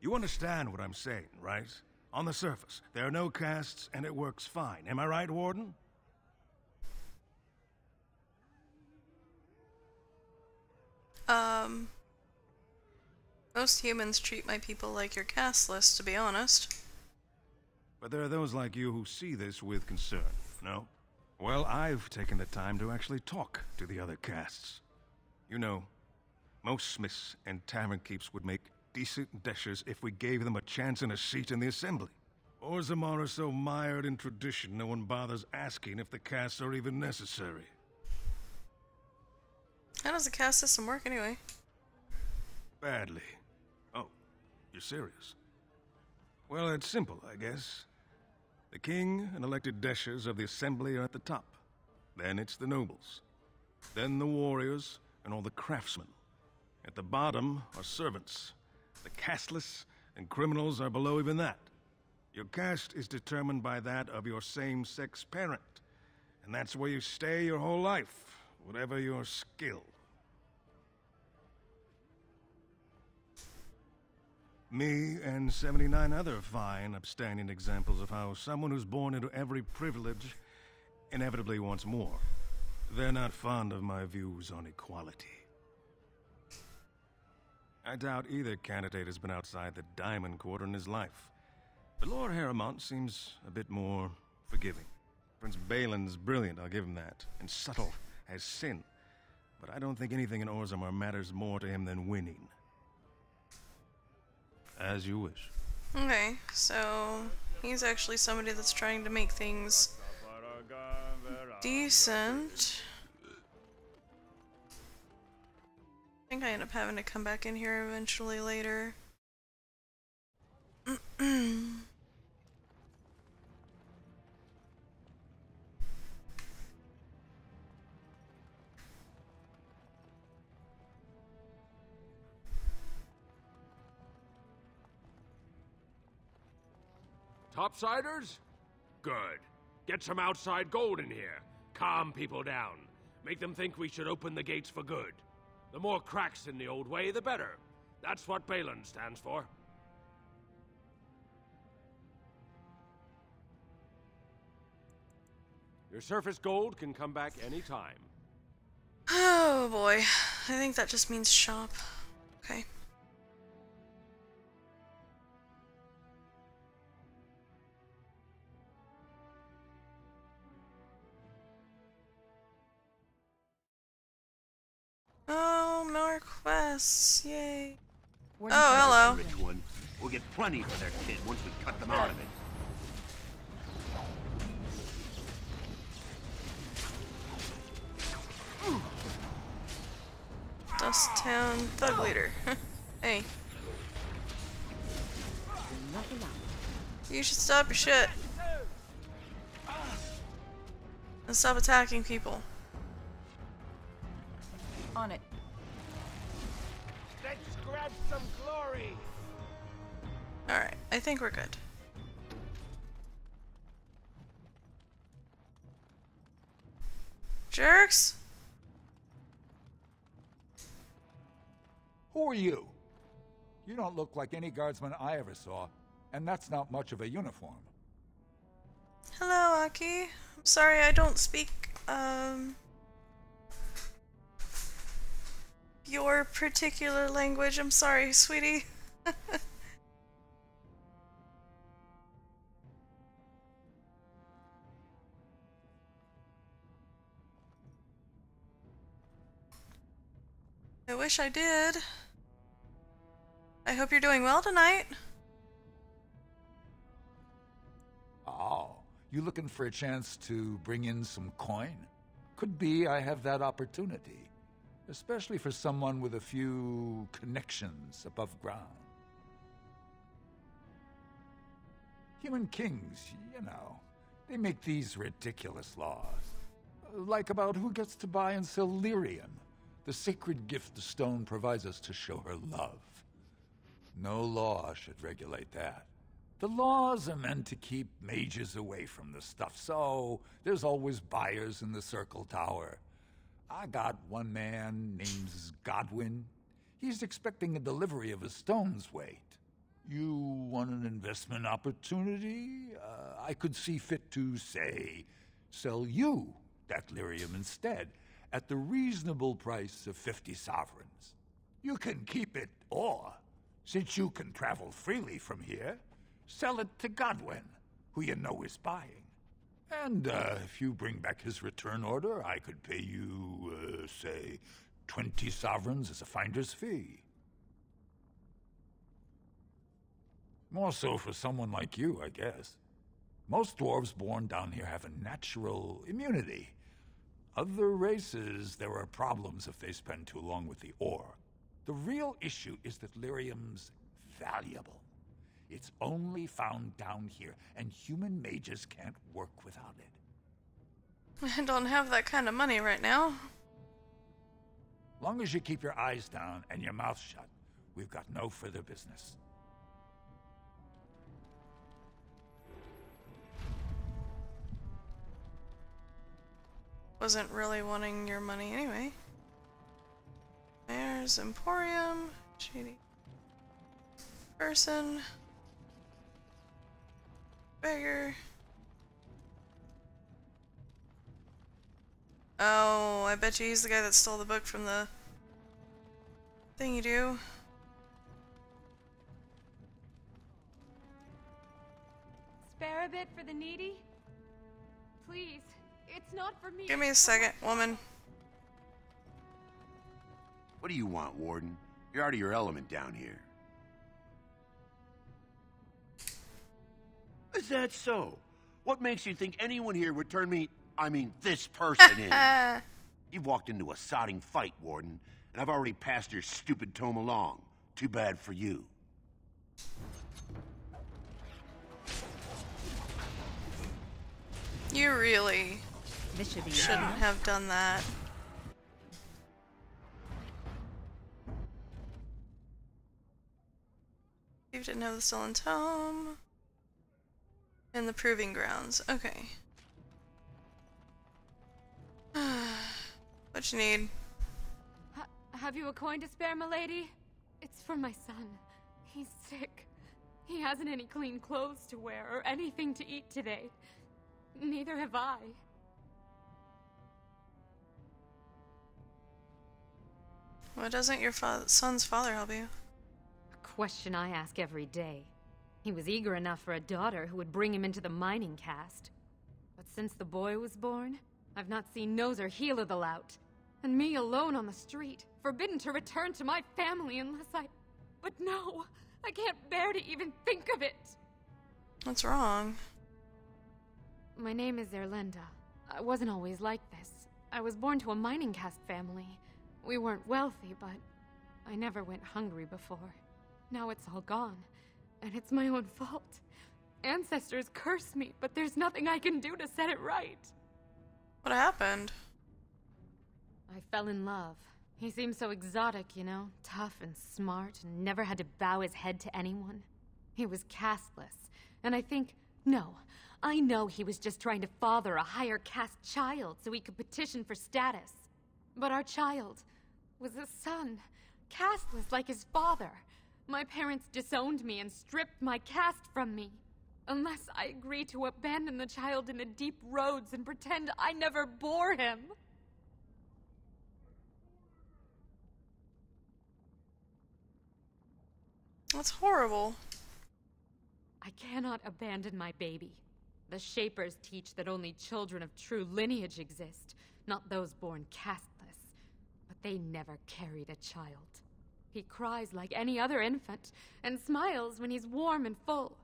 You understand what I'm saying, right? On the surface, there are no castes, and it works fine. Am I right, Warden? Most humans treat my people like your caste list, to be honest. But there are those like you who see this with concern, no? Well, I've taken the time to actually talk to the other castes. You know, most smiths and tavern keeps would make decent deshers if we gave them a chance and a seat in the assembly. Orzammar are so mired in tradition, no one bothers asking if the castes are even necessary. How does the caste system work anyway? Badly. Oh, you're serious? Well, it's simple, I guess. The king and elected deshers of the assembly are at the top. Then it's the nobles. Then the warriors and all the craftsmen. At the bottom are servants. The casteless and criminals are below even that. Your caste is determined by that of your same-sex parent. And that's where you stay your whole life, whatever your skill. Me and 79 other fine, upstanding examples of how someone who's born into every privilege inevitably wants more. They're not fond of my views on equality. I doubt either candidate has been outside the Diamond Quarter in his life. But Lord Harrowmont seems a bit more forgiving. Prince Balin's brilliant, I'll give him that, and subtle as sin. But I don't think anything in Orzammar matters more to him than winning. As you wish. Okay, so he's actually somebody that's trying to make things decent. I think I end up having to come back in here eventually later. Topsiders? Good. Get some outside gold in here. Calm people down. Make them think we should open the gates for good. The more cracks in the old way, the better. That's what Balin stands for. Your surface gold can come back any time. Oh boy. I think that just means shop. Okay. Oh, more quests. Yay. Oh, hello. Rich one. We'll get plenty for their kid once we cut them out of it. Dust Town Thug Leader. Hey. You should stop your shit. And stop attacking people. On it. Let's grab some glory. Alright, I think we're good. Jerks? Who are you? You don't look like any guardsman I ever saw, and that's not much of a uniform. Hello, Aki. I'm sorry I don't speak, your particular language. I'm sorry, sweetie. I wish I did. I hope you're doing well tonight. Oh, you looking for a chance to bring in some coin? Could be I have that opportunity. Especially for someone with a few connections above ground. Human kings, you know, they make these ridiculous laws. Like about who gets to buy and sell lyrium. The sacred gift the stone provides us to show her love. No law should regulate that. The laws are meant to keep mages away from the stuff, so there's always buyers in the Circle Tower. I got one man named Godwin. He's expecting a delivery of a stone's weight. You want an investment opportunity? I could see fit to, say, sell you that lyrium instead, at the reasonable price of 50 sovereigns. You can keep it, or, since you can travel freely from here, sell it to Godwin, who you know is buying. And if you bring back his return order, I could pay you, say, 20 sovereigns as a finder's fee. More so for someone like you, I guess. Most dwarves born down here have a natural immunity. Other races, there are problems if they spend too long with the ore. The real issue is that lyrium's valuable. It's only found down here, and human mages can't work without it. I don't have that kind of money right now. Long as you keep your eyes down and your mouth shut, we've got no further business. Wasn't really wanting your money anyway. There's Emporium, shady person, beggar. Oh, I bet you he's the guy that stole the book from the thing you do. Spare a bit for the needy? Please, it's not for me. Give me a second, woman. What do you want, Warden? You're out of your element down here. Is that so? What makes you think anyone here would turn me, this person in? You've walked into a sodding fight, Warden, and I've already passed your stupid tome along. Too bad for you. You really shouldn't have done that. You didn't have the stolen tome. And the proving grounds. Okay. What you need? Have you a coin to spare, milady? It's for my son. He's sick. He hasn't any clean clothes to wear or anything to eat today. Neither have I. Why doesn't your son's father help you? A question I ask every day. He was eager enough for a daughter who would bring him into the mining caste. But since the boy was born, I've not seen nose or heel of the lout. And me alone on the street, forbidden to return to my family unless I... But no, I can't bear to even think of it. What's wrong? My name is Erlinda. I wasn't always like this. I was born to a mining caste family. We weren't wealthy, but I never went hungry before. Now it's all gone, and it's my own fault. Ancestors curse me, but there's nothing I can do to set it right. What happened? I fell in love. He seemed so exotic, you know, tough and smart, and never had to bow his head to anyone. He was casteless, and I know he was just trying to father a higher caste child so he could petition for status. But our child was a son, casteless like his father. My parents disowned me and stripped my caste from me. Unless I agree to abandon the child in the deep roads and pretend I never bore him. That's horrible. I cannot abandon my baby. The Shapers teach that only children of true lineage exist, not those born casteless. But they never carried a child. He cries like any other infant, and smiles when he's warm and full.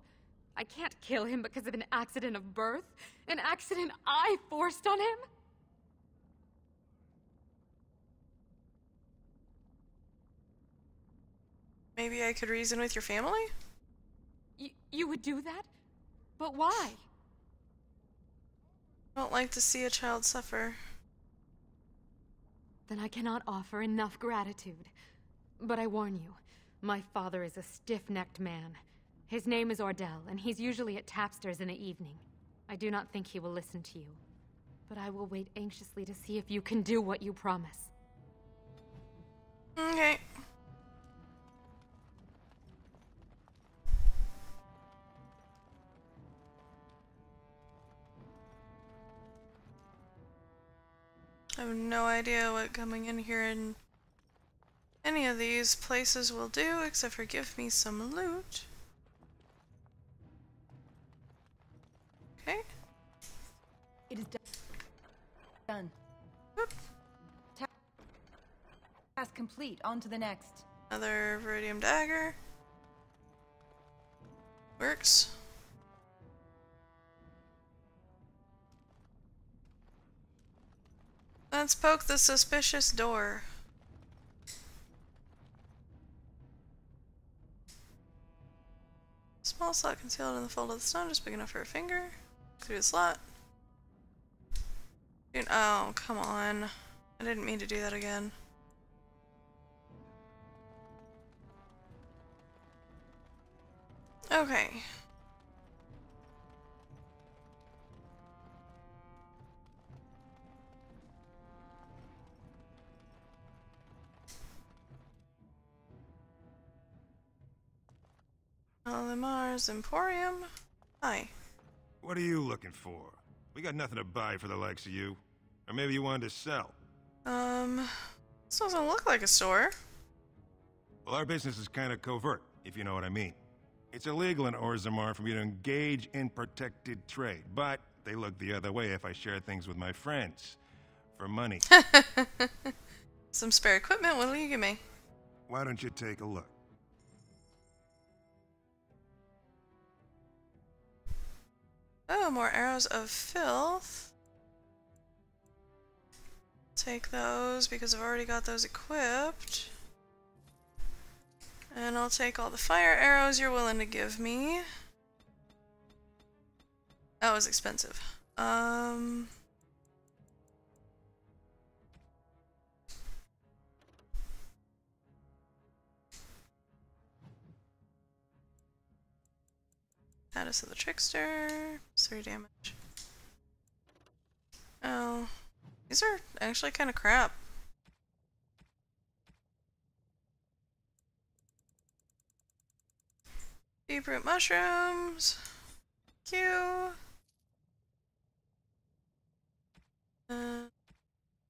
I can't kill him because of an accident of birth, an accident I forced on him. Maybe I could reason with your family? You would do that? But why? I don't like to see a child suffer. Then I cannot offer enough gratitude. But I warn you, my father is a stiff-necked man. His name is Ordell, and he's usually at Tapster's in the evening. I do not think he will listen to you. But I will wait anxiously to see if you can do what you promise. Okay. I have no idea what coming in here in any of these places will do, except for give me some loot. Okay. It is done. Whoop. Task complete. On to the next. Another Viridium dagger. Works. Let's poke the suspicious door. Small slot concealed in the fold of the stone, just big enough for a finger. Through the slot. Dude, oh, come on. I didn't mean to do that again. Okay. Orzammar Emporium. Hi. What are you looking for? We got nothing to buy for the likes of you. Or maybe you wanted to sell. This doesn't look like a store. Well, our business is kind of covert, if you know what I mean. It's illegal in Orzammar for me to engage in protected trade, but they look the other way if I share things with my friends. For money. Some spare equipment, what will you give me? Why don't you take a look? Oh, more arrows of filth. Take those because I've already got those equipped. And I'll take all the fire arrows you're willing to give me. That was expensive. Status of the Trickster. 3 damage. Oh. These are actually kind of crap. Deep root mushrooms. Q.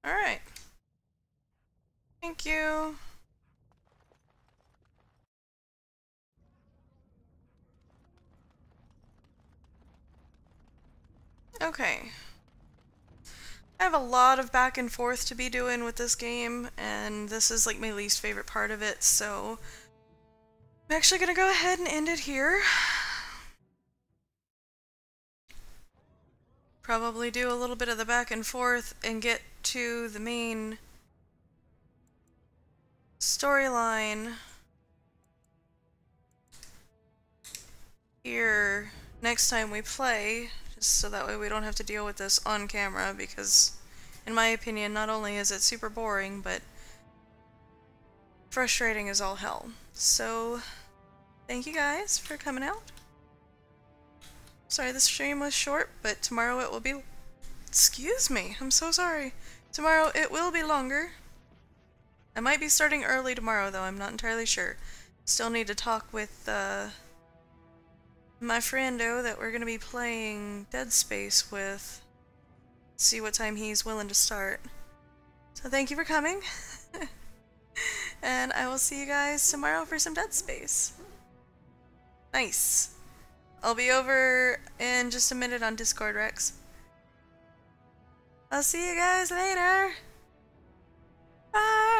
Alright. Thank you. Okay. I have a lot of back and forth to be doing with this game, and this is like my least favorite part of it, so I'm actually gonna go ahead and end it here. Probably do a little bit of the back and forth and get to the main storyline here next time we play, just so that way we don't have to deal with this on camera, because in my opinion not only is it super boring, but frustrating as all hell. So thank you guys for coming out. Sorry this stream was short, but tomorrow it will be... Excuse me, I'm so sorry. Tomorrow it will be longer. I might be starting early tomorrow though, I'm not entirely sure. Still need to talk with my friendo that we're going to be playing Dead Space with. See what time he's willing to start. So thank you for coming. And I will see you guys tomorrow for some Dead Space. Nice. I'll be over in just a minute on Discord, Rex. I'll see you guys later. Bye!